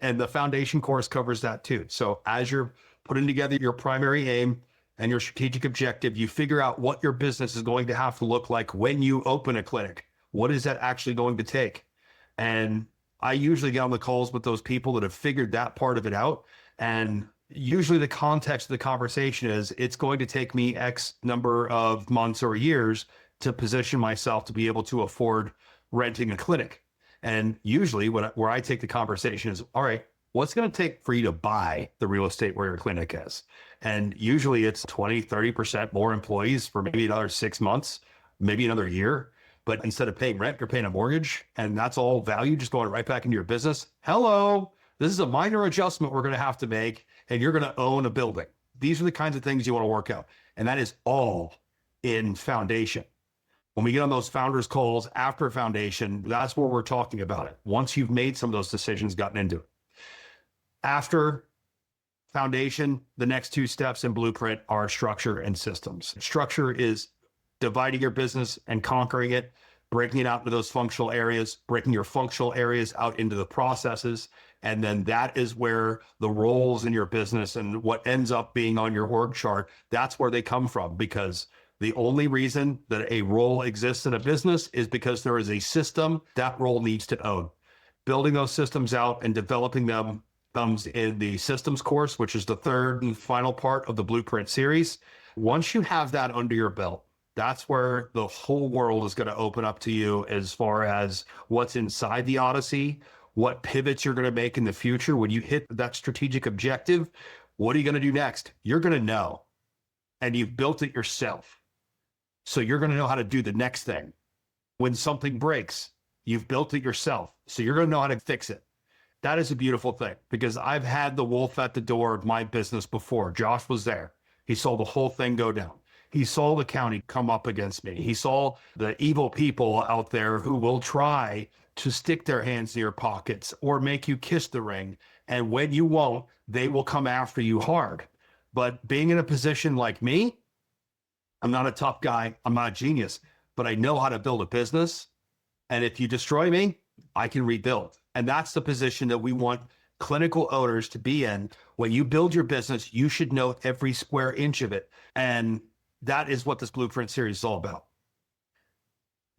And the foundation course covers that too. So as you're putting together your primary aim and your strategic objective, you figure out what your business is going to have to look like when you open a clinic. What is that actually going to take? And I usually get on the calls with those people that have figured that part of it out. And usually the context of the conversation is, it's going to take me X number of months or years to position myself to be able to afford renting a clinic. And usually where I take the conversation is, all right, what's going to take for you to buy the real estate where your clinic is? And usually it's 20, 30% more employees for maybe another 6 months, maybe another year. But instead of paying rent, you're paying a mortgage, and that's all value just going right back into your business. Hello, this is a minor adjustment we're going to have to make, and you're going to own a building. These are the kinds of things you want to work out. And that is all in Foundation. When we get on those founders calls after Foundation, that's where we're talking about it. Once you've made some of those decisions, gotten into it. After Foundation, the next 2 steps in Blueprint are structure and systems. Structure is dividing your business and conquering it, breaking it out into those functional areas, breaking your functional areas out into the processes. And then that is where the roles in your business and what ends up being on your org chart, that's where they come from. Because the only reason that a role exists in a business is because there is a system that role needs to own. Building those systems out and developing them comes in the systems course, which is the 3rd and final part of the Blueprint series. Once you have that under your belt, that's where the whole world is going to open up to you as far as what's inside the Odyssey, what pivots you're going to make in the future. When you hit that strategic objective, what are you going to do next? You're going to know, and you've built it yourself. So you're going to know how to do the next thing. When something breaks, you've built it yourself. So you're going to know how to fix it. That is a beautiful thing, because I've had the wolf at the door of my business before. Josh was there. He saw the whole thing go down. He saw the county come up against me. He saw the evil people out there who will try to stick their hands in your pockets or make you kiss the ring. And when you won't, they will come after you hard. But being in a position like me, I'm not a tough guy. I'm not a genius, but I know how to build a business. And if you destroy me, I can rebuild. And that's the position that we want clinical owners to be in. When you build your business, you should know every square inch of it. And that is what this Blueprint series is all about.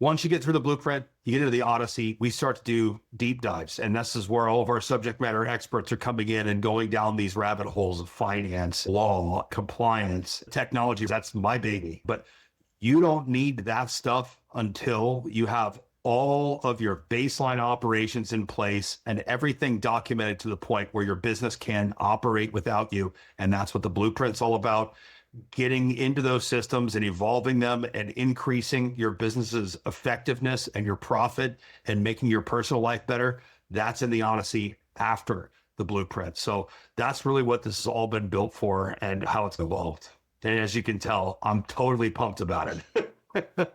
Once you get through the Blueprint, you get into the Odyssey, we start to do deep dives. And this is where all of our subject matter experts are coming in and going down these rabbit holes of finance, law, compliance, technology. That's my baby. But you don't need that stuff until you have all of your baseline operations in place and everything documented to the point where your business can operate without you. And that's what the Blueprint's all about. Getting into those systems and evolving them and increasing your business's effectiveness and your profit and making your personal life better. That's in the Odyssey after the Blueprint. So that's really what this has all been built for and how it's evolved. And as you can tell, I'm totally pumped about it.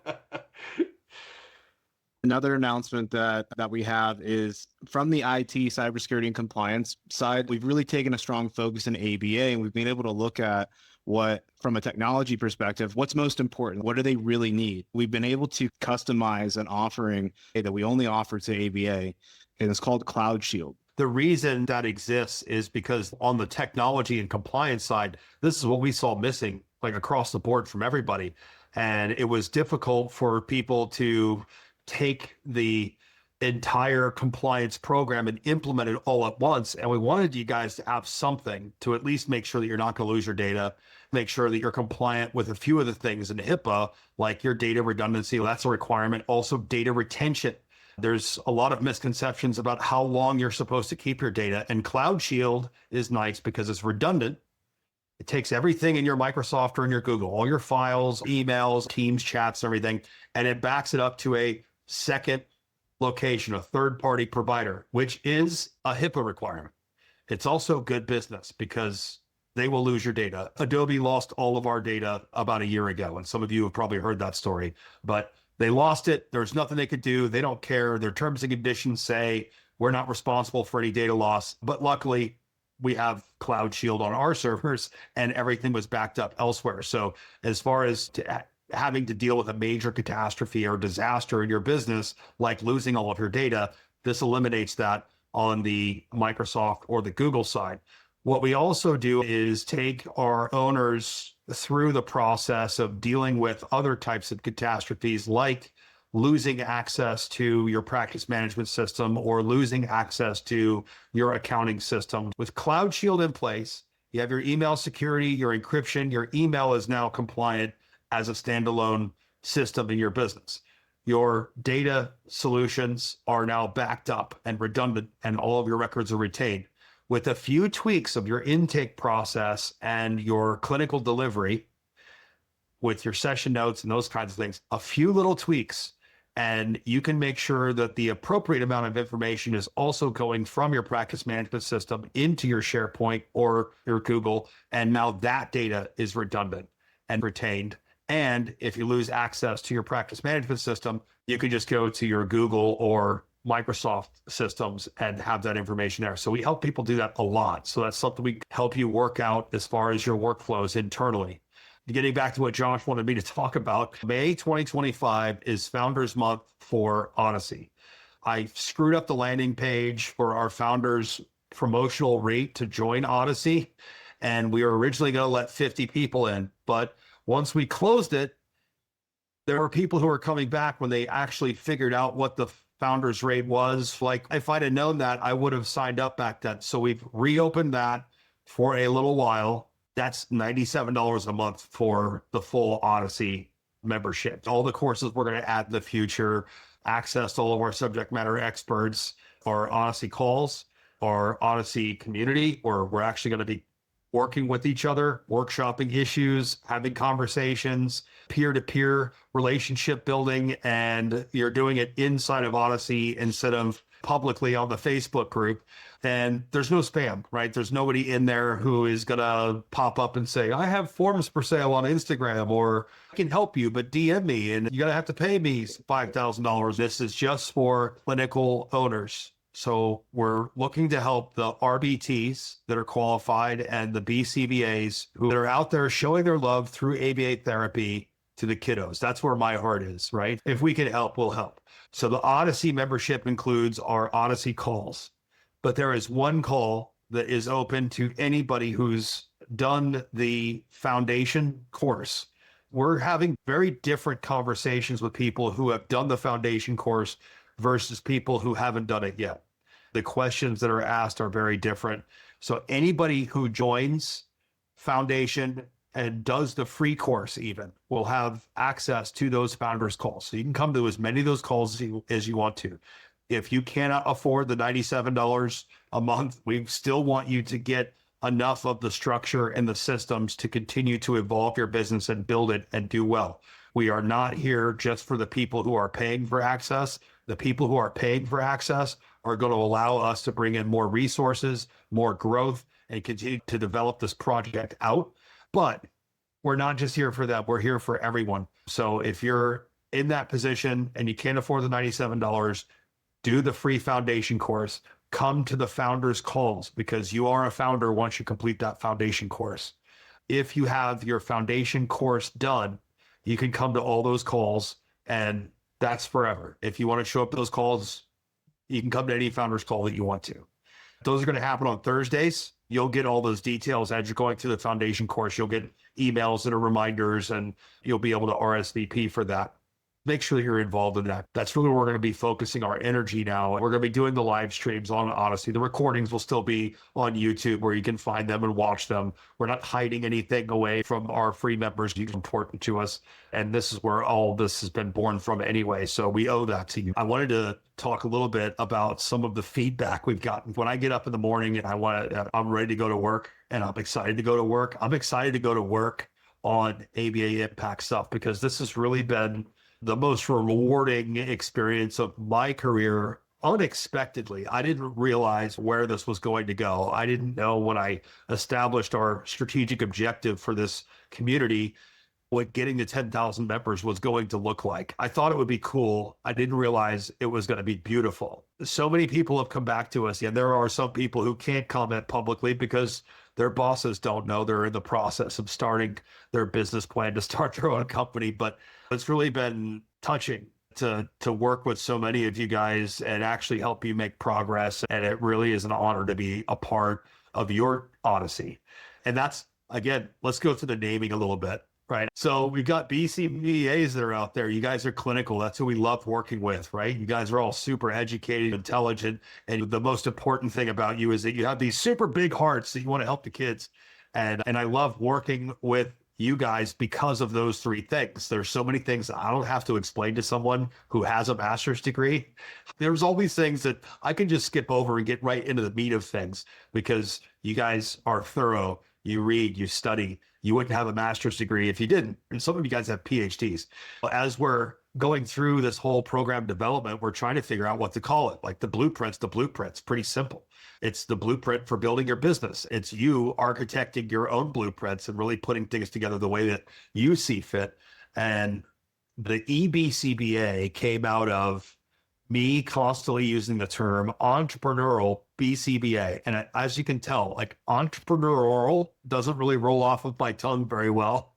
Another announcement that we have is from the IT, cybersecurity, and compliance side. We've really taken a strong focus in ABA, and we've been able to look at what, from a technology perspective, what's most important? What do they really need? We've been able to customize an offering that we only offer to ABA, and it's called Cloud Shield. The reason that exists is because on the technology and compliance side, this is what we saw missing, like across the board from everybody. And it was difficult for people to take the entire compliance program and implement it all at once. And we wanted you guys to have something to at least make sure that you're not going to lose your data, make sure that you're compliant with a few of the things in HIPAA, like your data redundancy. That's a requirement. Also, data retention. There's a lot of misconceptions about how long you're supposed to keep your data. And Cloud Shield is nice because it's redundant. It takes everything in your Microsoft or in your Google, all your files, emails, Teams, chats, everything, and it backs it up to a second location, a third-party provider, which is a HIPAA requirement. It's also good business because they will lose your data. Adobe lost all of our data about a year ago, and some of you have probably heard that story, but they lost it. There's nothing they could do. They don't care. Their terms and conditions say we're not responsible for any data loss, but luckily we have Cloud Shield on our servers and everything was backed up elsewhere. So as far as having to deal with a major catastrophe or disaster in your business, like losing all of your data, this eliminates that on the Microsoft or the Google side. What we also do is take our owners through the process of dealing with other types of catastrophes, like losing access to your practice management system or losing access to your accounting system. With Cloud Shield in place, you have your email security, your encryption, your email is now compliant as a standalone system in your business. Your data solutions are now backed up and redundant, and all of your records are retained. With a few tweaks of your intake process and your clinical delivery, with your session notes and those kinds of things, a few little tweaks, and you can make sure that the appropriate amount of information is also going from your practice management system into your SharePoint or your Google, and now that data is redundant and retained. And if you lose access to your practice management system, you can just go to your Google or Microsoft systems and have that information there. So we help people do that a lot. So that's something we help you work out as far as your workflows internally. Getting back to what Josh wanted me to talk about, May 2025 is Founders Month for Odyssey. I screwed up the landing page for our founders promotional rate to join Odyssey. And we were originally going to let 50 people in, but once we closed it, there were people who were coming back when they actually figured out what the founders rate was. Like, if I'd have known that, I would have signed up back then. So we've reopened that for a little while. That's $97 a month for the full Odyssey membership. All the courses we're going to add in the future, access to all of our subject matter experts, our Odyssey calls, our Odyssey community, where we're actually going to be working with each other, workshopping issues, having conversations, peer-to-peer relationship building, and you're doing it inside of Odyssey instead of publicly on the Facebook group. And there's no spam, right? There's nobody in there who is going to pop up and say, I have forms for sale on Instagram, or I can help you, but DM me and you're going to have to pay me $5,000. This is just for clinical owners. So we're looking to help the RBTs that are qualified and the BCBAs who are out there showing their love through ABA therapy to the kiddos. That's where my heart is, right? If we can help, we'll help. So the Odyssey membership includes our Odyssey calls, but there is one call that is open to anybody who's done the foundation course. We're having very different conversations with people who have done the foundation course versus people who haven't done it yet. The questions that are asked are very different. So anybody who joins foundation and does the free course even will have access to those founders calls. So you can come to as many of those calls as you want to. If you cannot afford the $97 a month, we still want you to get enough of the structure and the systems to continue to evolve your business and build it and do well. We are not here just for the people who are paying for access. The people who are paying for access are going to allow us to bring in more resources, more growth, and continue to develop this project out. But we're not just here for that. We're here for everyone. So if you're in that position and you can't afford the $97, do the free foundation course. Come to the founders calls because you are a founder once you complete that foundation course. If you have your foundation course done, you can come to all those calls and that's forever. If you want to show up to those calls, you can come to any founders call that you want to. Those are going to happen on Thursdays. You'll get all those details as you're going through the foundation course. You'll get emails and reminders and you'll be able to RSVP for that. Make sure that you're involved in that. That's really where we're going to be focusing our energy now. We're going to be doing the live streams on Odyssey. The recordings will still be on YouTube where you can find them and watch them. We're not hiding anything away from our free members. It's important to us. And this is where all this has been born from anyway. So we owe that to you. I wanted to talk a little bit about some of the feedback we've gotten. When I get up in the morning and I'm ready to go to work and I'm excited to go to work. I'm excited to go to work on ABA Impact stuff because this has really been the most rewarding experience of my career unexpectedly. I didn't realize where this was going to go. I didn't know when I established our strategic objective for this community, what getting to 10,000 members was going to look like. I thought it would be cool. I didn't realize it was going to be beautiful. So many people have come back to us. And there are some people who can't comment publicly because their bosses don't know. They're in the process of starting their business plan to start their own company. But it's really been touching to work with so many of you guys and actually help you make progress. And it really is an honor to be a part of your Odyssey. And that's, again, let's go through the naming a little bit. Right. So we've got BCBAs that are out there. You guys are clinical. That's who we love working with, right? You guys are all super educated, intelligent. And the most important thing about you is that you have these super big hearts that you want to help the kids. And I love working with you guys because of those three things. There's so many things I don't have to explain to someone who has a master's degree. There's all these things that I can just skip over and get right into the meat of things because you guys are thorough. You read, you study. You wouldn't have a master's degree if you didn't. And some of you guys have PhDs. As we're going through this whole program development, we're trying to figure out what to call it. Like the blueprint's pretty simple. It's the blueprint for building your business. It's you architecting your own blueprints and really putting things together the way that you see fit. And the eBCBA came out of me constantly using the term entrepreneurial BCBA. And as you can tell, like entrepreneurial doesn't really roll off of my tongue very well.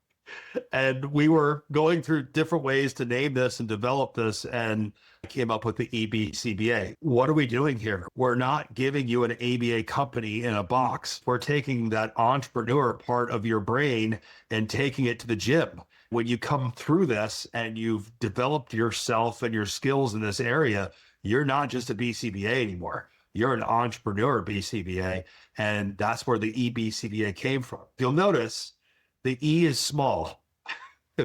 And we were going through different ways to name this and develop this and came up with the eBCBA. What are we doing here? We're not giving you an ABA company in a box. We're taking that entrepreneur part of your brain and taking it to the gym. When you come through this and you've developed yourself and your skills in this area, you're not just a BCBA anymore. You're an entrepreneur BCBA. And that's where the eBCBA came from. You'll notice the E is small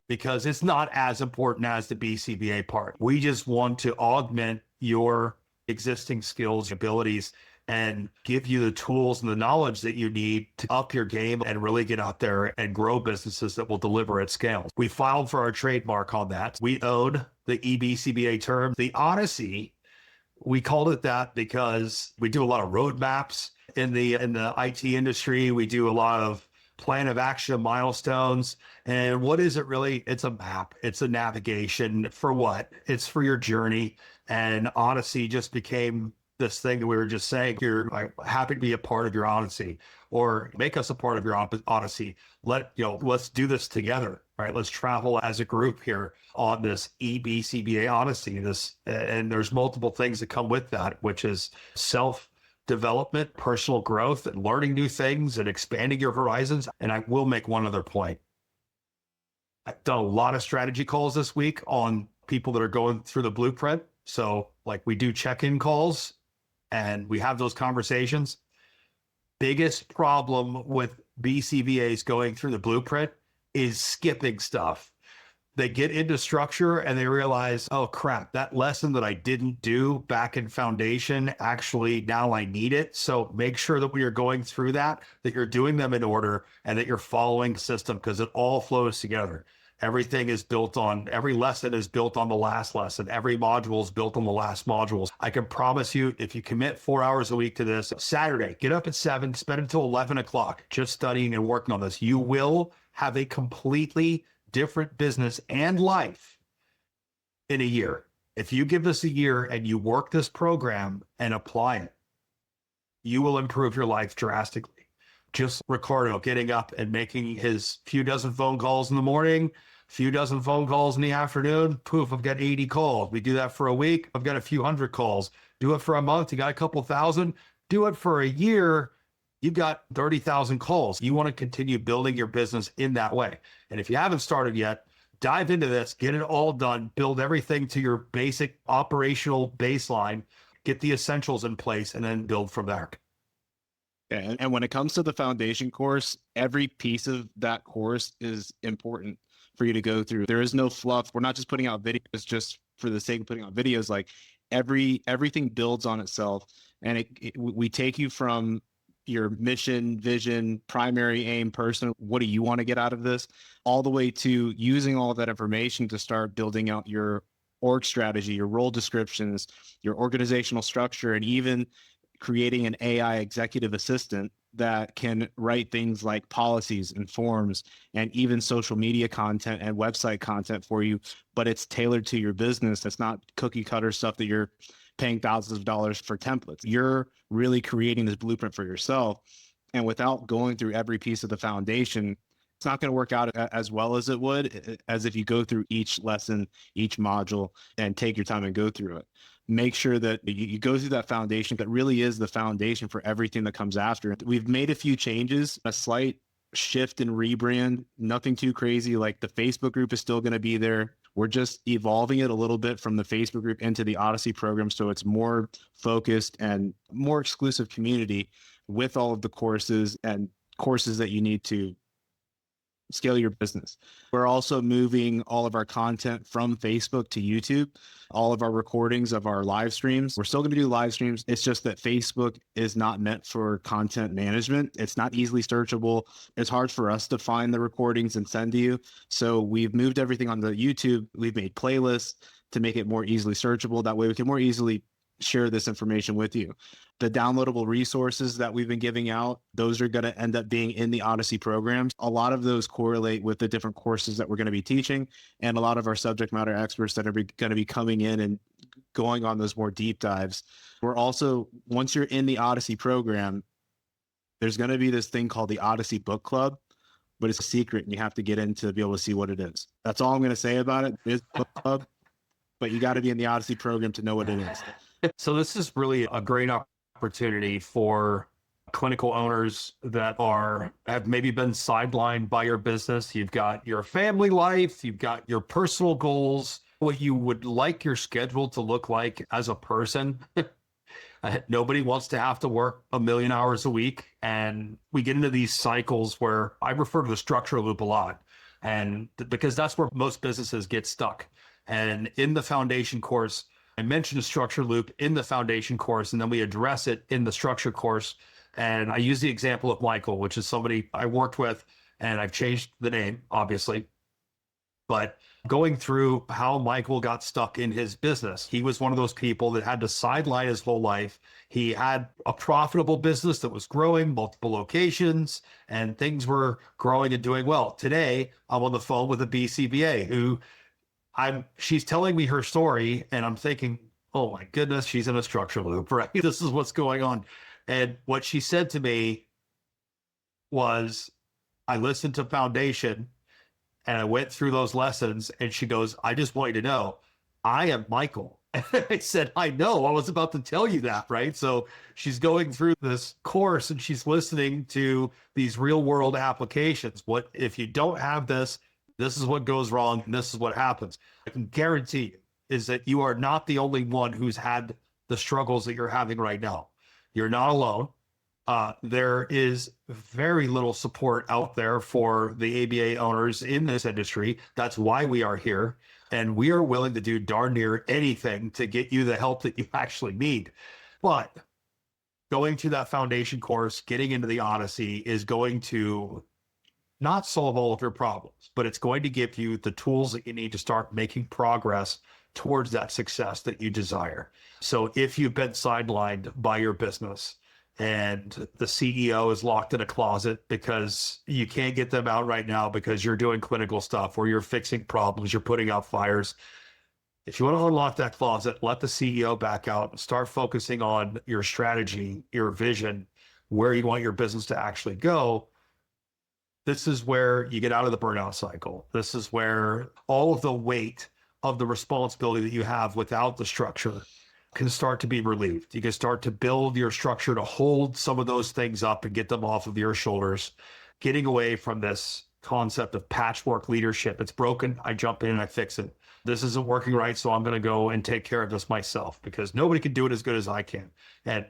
because it's not as important as the BCBA part. We just want to augment your existing skills, abilities, and give you the tools and the knowledge that you need to up your game and really get out there and grow businesses that will deliver at scale. We filed for our trademark on that. We own the eBCBA term. The Odyssey, we called it that because we do a lot of roadmaps in the IT industry. We do a lot of plan of action milestones. And what is it really? It's a map. It's a navigation for what? It's for your journey. And Odyssey just became this thing that we were just saying, you're happy to be a part of your Odyssey or make us a part of your Odyssey. Let's do this together, right? Let's travel as a group here on this eBCBA Odyssey. And there's multiple things that come with that, which is self-development development, personal growth, and learning new things and expanding your horizons. And I will make one other point. I've done a lot of strategy calls this week on people that are going through the blueprint. So like we do check-in calls and we have those conversations. Biggest problem with BCBAs going through the blueprint is skipping stuff. They get into structure and they realize, oh crap, that lesson that I didn't do back in foundation, actually now I need it. So make sure that when you're going through that you're doing them in order and that you're following the system, because it all flows together. Everything is built on, every lesson is built on the last lesson. Every module is built on the last modules. I can promise you, if you commit 4 hours a week to this, Saturday, get up at 7, spend until 11 o'clock just studying and working on this. You will have a completely different business and life in a year. If you give this a year and you work this program and apply it, you will improve your life drastically. Just Ricardo getting up and making his few dozen phone calls in the morning, few dozen phone calls in the afternoon, poof, I've got 80 calls. We do that for a week, I've got a few hundred calls. Do it for a month, you got a couple thousand. Do it for a year, you've got 30,000 calls. You want to continue building your business in that way. And if you haven't started yet, dive into this, get it all done, build everything to your basic operational baseline, get the essentials in place, and then build from there. Yeah, and when it comes to the foundation course, every piece of that course is important for you to go through. There is no fluff. We're not just putting out videos just for the sake of putting out videos. Like everything builds on itself, and we take you from your mission, vision, primary aim, person. What do you want to get out of this? All the way to using all of that information to start building out your org strategy, your role descriptions, your organizational structure, and even creating an AI executive assistant that can write things like policies and forms and even social media content and website content for you, but it's tailored to your business. It's not cookie cutter stuff that you're paying thousands of dollars for templates. You're really creating this blueprint for yourself. And without going through every piece of the foundation, it's not going to work out as well as it would as if you go through each lesson, each module, and take your time and go through it. Make sure that you go through that foundation that really is the foundation for everything that comes after. We've made a few changes, a slight shift and rebrand, nothing too crazy. Like the Facebook group is still going to be there. We're just evolving it a little bit from the Facebook group into the Odyssey program, so it's more focused and more exclusive community with all of the courses and courses that you need to scale your business. We're also moving all of our content from Facebook to YouTube, all of our recordings of our live streams. We're still going to do live streams. It's just that Facebook is not meant for content management. It's not easily searchable. It's hard for us to find the recordings and send to you. So we've moved everything on the YouTube. We've made playlists to make it more easily searchable. That way we can more easily share this information with you. The downloadable resources that we've been giving out, those are going to end up being in the Odyssey programs. A lot of those correlate with the different courses that we're going to be teaching, and a lot of our subject matter experts that are going to be coming in and going on those more deep dives. We're also, once you're in the Odyssey program, there's going to be this thing called the Odyssey Book Club, but it's a secret and you have to get in to be able to see what it is. That's all I'm going to say about it. It is a book club, but you got to be in the Odyssey program to know what it is. So this is really a great opportunity for clinical owners that have maybe been sidelined by your business. You've got your family life, you've got your personal goals, what you would like your schedule to look like as a person. Nobody wants to have to work 1 million hours a week. And we get into these cycles where I refer to the structure loop a lot. And because that's where most businesses get stuck. And in the foundation course, I mentioned a structure loop in the foundation course, and then we address it in the structure course. And I use the example of Michael, which is somebody I worked with, and I've changed the name, obviously. But going through how Michael got stuck in his business, he was one of those people that had to sideline his whole life. He had a profitable business that was growing, multiple locations, and things were growing and doing well. Today, I'm on the phone with a BCBA who she's telling me her story, and I'm thinking, oh my goodness, she's in a structure loop, right? This is what's going on. And what she said to me was, I listened to Foundation and I went through those lessons, and she goes, I just want you to know, I am Michael. And I said, I know, I was about to tell you that, right? So she's going through this course and she's listening to these real world applications. What if you don't have this? This is what goes wrong, and this is what happens. I can guarantee you is that you are not the only one who's had the struggles that you're having right now. You're not alone. There is very little support out there for the ABA owners in this industry. That's why we are here. And we are willing to do darn near anything to get you the help that you actually need. But going to that foundation course, getting into the Odyssey is going to not solve all of your problems, but it's going to give you the tools that you need to start making progress towards that success that you desire. So if you've been sidelined by your business, and the CEO is locked in a closet because you can't get them out right now because you're doing clinical stuff or you're fixing problems, you're putting out fires. If you want to unlock that closet, let the CEO back out and start focusing on your strategy, your vision, where you want your business to actually go. This is where you get out of the burnout cycle. This is where all of the weight of the responsibility that you have without the structure can start to be relieved. You can start to build your structure to hold some of those things up and get them off of your shoulders, getting away from this concept of patchwork leadership. It's broken. I jump in and I fix it. This isn't working right, so I'm going to go and take care of this myself because nobody can do it as good as I can. And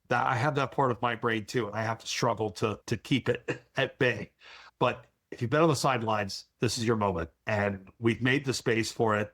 that I have that part of my brain too, and I have to struggle to keep it at bay. But if you've been on the sidelines, this is your moment, and we've made the space for it.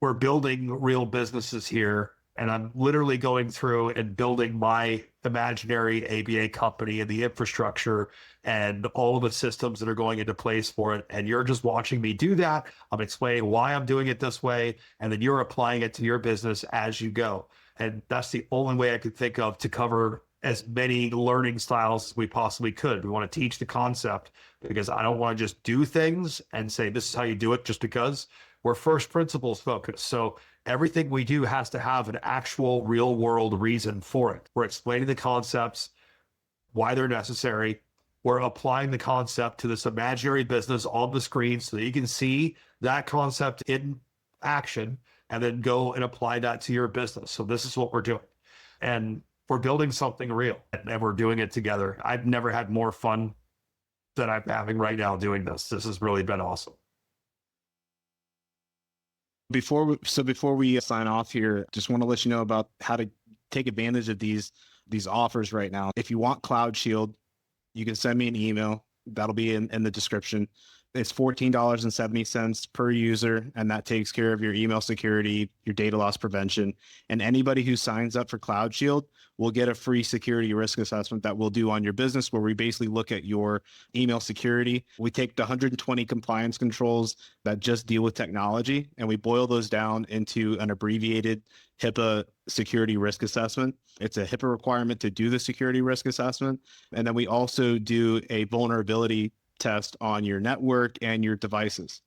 We're building real businesses here. And I'm literally going through and building my imaginary ABA company and the infrastructure and all the systems that are going into place for it. And you're just watching me do that. I'm explaining why I'm doing it this way. And then you're applying it to your business as you go. And that's the only way I could think of to cover as many learning styles as we possibly could. We want to teach the concept because I don't want to just do things and say, this is how you do it just because. We're first principles focused. So everything we do has to have an actual real world reason for it. We're explaining the concepts, why they're necessary. We're applying the concept to this imaginary business on the screen so that you can see that concept in action and then go and apply that to your business. So this is what we're doing. And we're building something real and we're doing it together. I've never had more fun than I'm having right now doing this. This has really been awesome. Before we sign off here, just want to let you know about how to take advantage of these offers right now. If you want Cloud Shield, you can send me an email. That'll be in the description. It's $14.70 per user, and that takes care of your email security, your data loss prevention, and anybody who signs up for Cloud Shield will get a free security risk assessment that we'll do on your business, where we basically look at your email security. We take the 120 compliance controls that just deal with technology, and we boil those down into an abbreviated HIPAA security risk assessment. It's a HIPAA requirement to do the security risk assessment. And then we also do a vulnerability test on your network and your devices.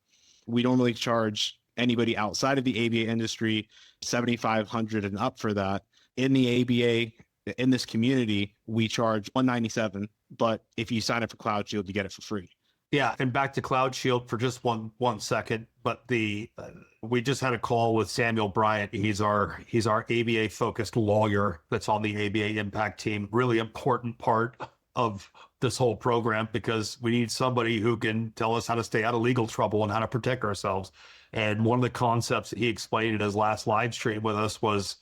We normally charge anybody outside of the ABA industry $7,500 and up for that. In the ABA, in this community, we charge $197, but if you sign up for Cloud Shield, you get it for free. Yeah, and back to Cloud Shield for just one second. But we just had a call with Samuel Bryant. He's our ABA focused lawyer that's on the ABA Impact team. Really important part of this whole program because we need somebody who can tell us how to stay out of legal trouble and how to protect ourselves. And one of the concepts that he explained in his last live stream with us was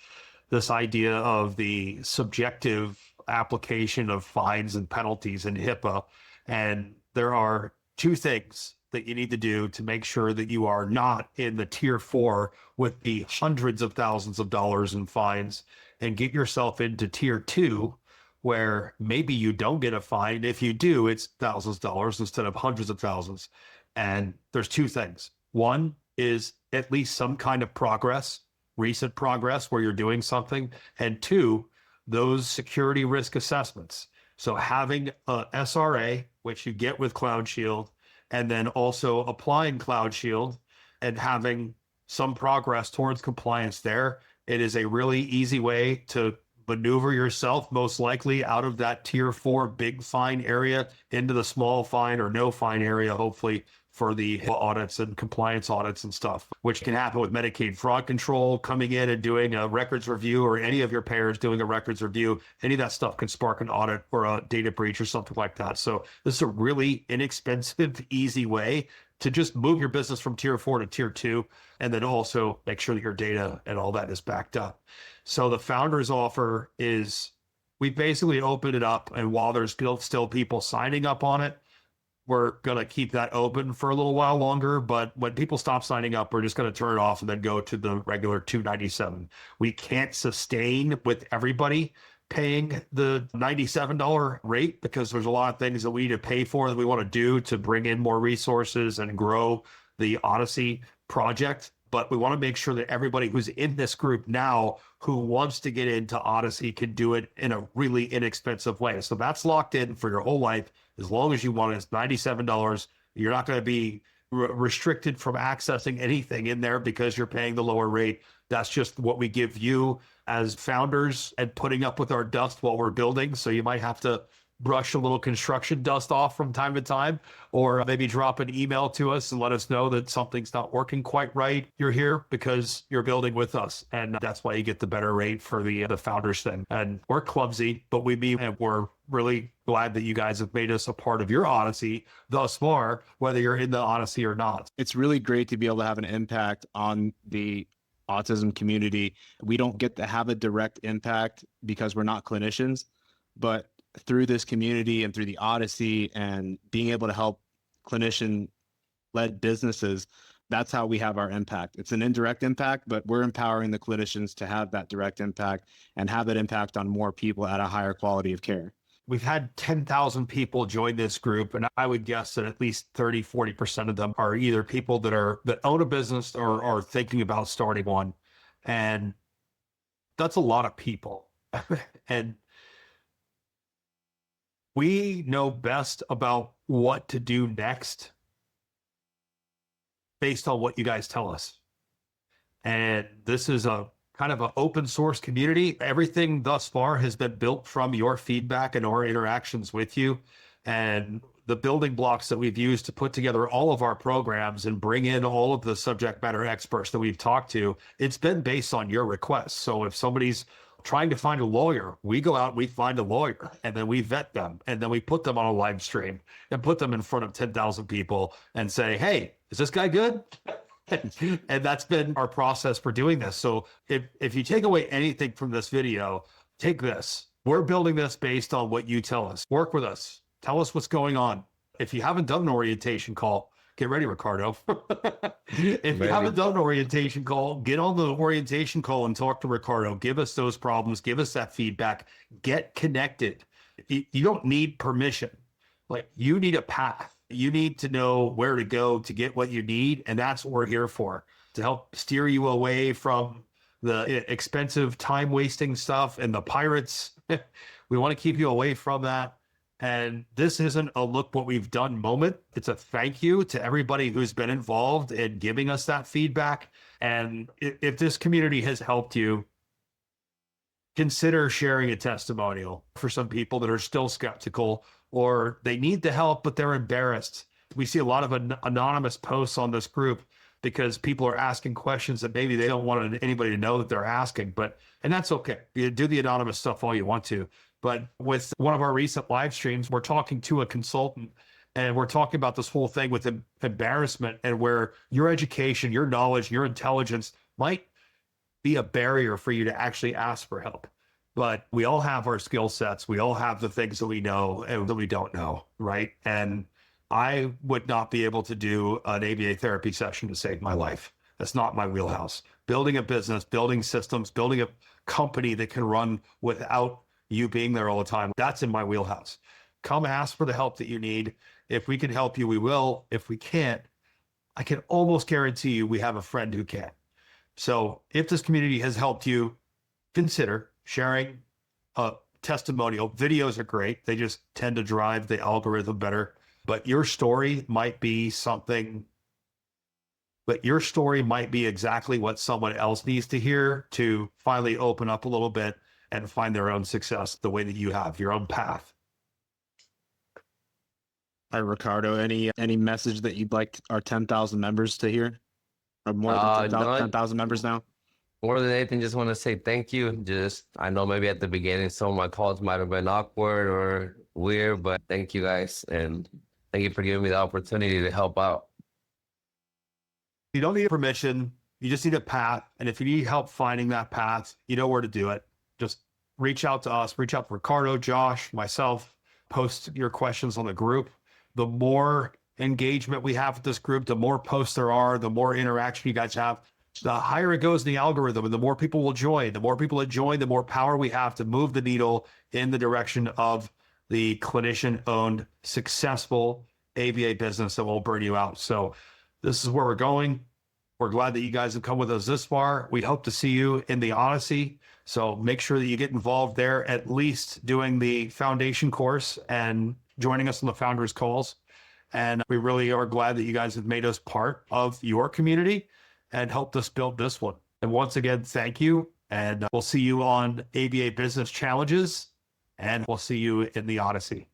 this idea of the subjective application of fines and penalties in HIPAA. And there are two things that you need to do to make sure that you are not in the tier 4 with the hundreds of thousands of dollars in fines and get yourself into tier 2, where maybe you don't get a fine. If you do, it's thousands of dollars instead of hundreds of thousands. And there's two things. One is at least some kind of progress, recent progress where you're doing something. And two, those security risk assessments. So having a SRA, which you get with Cloud Shield, and then also applying Cloud Shield and having some progress towards compliance there, it is a really easy way to maneuver yourself most likely out of that tier 4 big fine area into the small fine or no fine area, hopefully for the audits and compliance audits and stuff, which can happen with Medicaid fraud control coming in and doing a records review, or any of your payers doing a records review. Any of that stuff can spark an audit or a data breach or something like that. So this is a really inexpensive, easy way to just move your business from tier 4 to tier 2, and then also make sure that your data and all that is backed up. So the founders offer is, we basically opened it up, and while there's still people signing up on it, we're going to keep that open for a little while longer. But when people stop signing up, we're just going to turn it off and then go to the regular $297. We can't sustain with everybody paying the $97 rate, because there's a lot of things that we need to pay for that we want to do to bring in more resources and grow the Odyssey project. But we want to make sure that everybody who's in this group now who wants to get into Odyssey can do it in a really inexpensive way. So that's locked in for your whole life. As long as you want it, it's $97. You're not going to be restricted from accessing anything in there because you're paying the lower rate. That's just what we give you as founders, and putting up with our dust while we're building. So you might have to brush a little construction dust off from time to time, or maybe drop an email to us and let us know that something's not working quite right. You're here because you're building with us, and that's why you get the better rate for the founders thing. And we're clumsy, but we're really glad that you guys have made us a part of your Odyssey thus far, whether you're in the Odyssey or not. It's really great to be able to have an impact on the autism community. We don't get to have a direct impact because we're not clinicians, but through this community and through the Odyssey and being able to help clinician-led businesses, that's how we have our impact. It's an indirect impact, but we're empowering the clinicians to have that direct impact and have that impact on more people at a higher quality of care. We've had 10,000 people join this group, and I would guess that at least 30-40% of them are either people that own a business or are thinking about starting one. And that's a lot of people. And we know best about what to do next based on what you guys tell us. And this is a kind of an open source community. Everything thus far has been built from your feedback and our interactions with you. And the building blocks that we've used to put together all of our programs and bring in all of the subject matter experts that we've talked to, it's been based on your requests. So if somebody's trying to find a lawyer, we go out, we find a lawyer, and then we vet them, and then we put them on a live stream and put them in front of 10,000 people and say, hey, is this guy good? And that's been our process for doing this. So if you take away anything from this video, take this. We're building this based on what you tell us. Work with us. Tell us what's going on. If you haven't done an orientation call, get ready, Ricardo. If you haven't done an orientation call, get on the orientation call and talk to Ricardo. Give us those problems. Give us that feedback. Get connected. You don't need permission. Like, you need a path. You need to know where to go to get what you need. And that's what we're here for, to help steer you away from the expensive time wasting stuff and the pirates. We want to keep you away from that. And this isn't a look what we've done moment. It's a thank you to everybody who's been involved in giving us that feedback. And if this community has helped you, consider sharing a testimonial for some people that are still skeptical, or they need the help, but they're embarrassed. We see a lot of anonymous posts on this group because people are asking questions that maybe they don't want anybody to know that they're asking, and that's okay. You do the anonymous stuff all you want to. But with one of our recent live streams, we're talking to a consultant, and we're talking about this whole thing with embarrassment, and where your education, your knowledge, your intelligence might be a barrier for you to actually ask for help. But we all have our skill sets. We all have the things that we know and that we don't know, right? And I would not be able to do an ABA therapy session to save my life. That's not my wheelhouse. Building a business, building systems, building a company that can run without you being there all the time, that's in my wheelhouse. Come ask for the help that you need. If we can help you, we will. If we can't, I can almost guarantee you we have a friend who can. So if this community has helped you, consider sharing a testimonial. Videos are great. They just tend to drive the algorithm better. But your story might be something, but your story might be exactly what someone else needs to hear to finally open up a little bit and find their own success the way that you have, your own path. All right, Ricardo, any message that you'd like our 10,000 members to hear? Or more than No, 10,000 members now? more than anything, just want to say thank you. Just, I know maybe at the beginning, some of my calls might have been awkward or weird, but thank you guys. And thank you for giving me the opportunity to help out. You don't need permission. You just need a path. And if you need help finding that path, you know where to do it. Just reach out to us, reach out to Ricardo, Josh, myself, post your questions on the group. The more engagement we have with this group, the more posts there are, the more interaction you guys have, the higher it goes in the algorithm and the more people will join. The more people that join, the more power we have to move the needle in the direction of the clinician-owned, successful ABA business that will burn you out. So this is where we're going. We're glad that you guys have come with us this far. We hope to see you in the Odyssey. So make sure that you get involved there, at least doing the foundation course and joining us on the founders calls. And we really are glad that you guys have made us part of your community and helped us build this one. And once again, thank you. And we'll see you on ABA Business Challenges, and we'll see you in the Odyssey.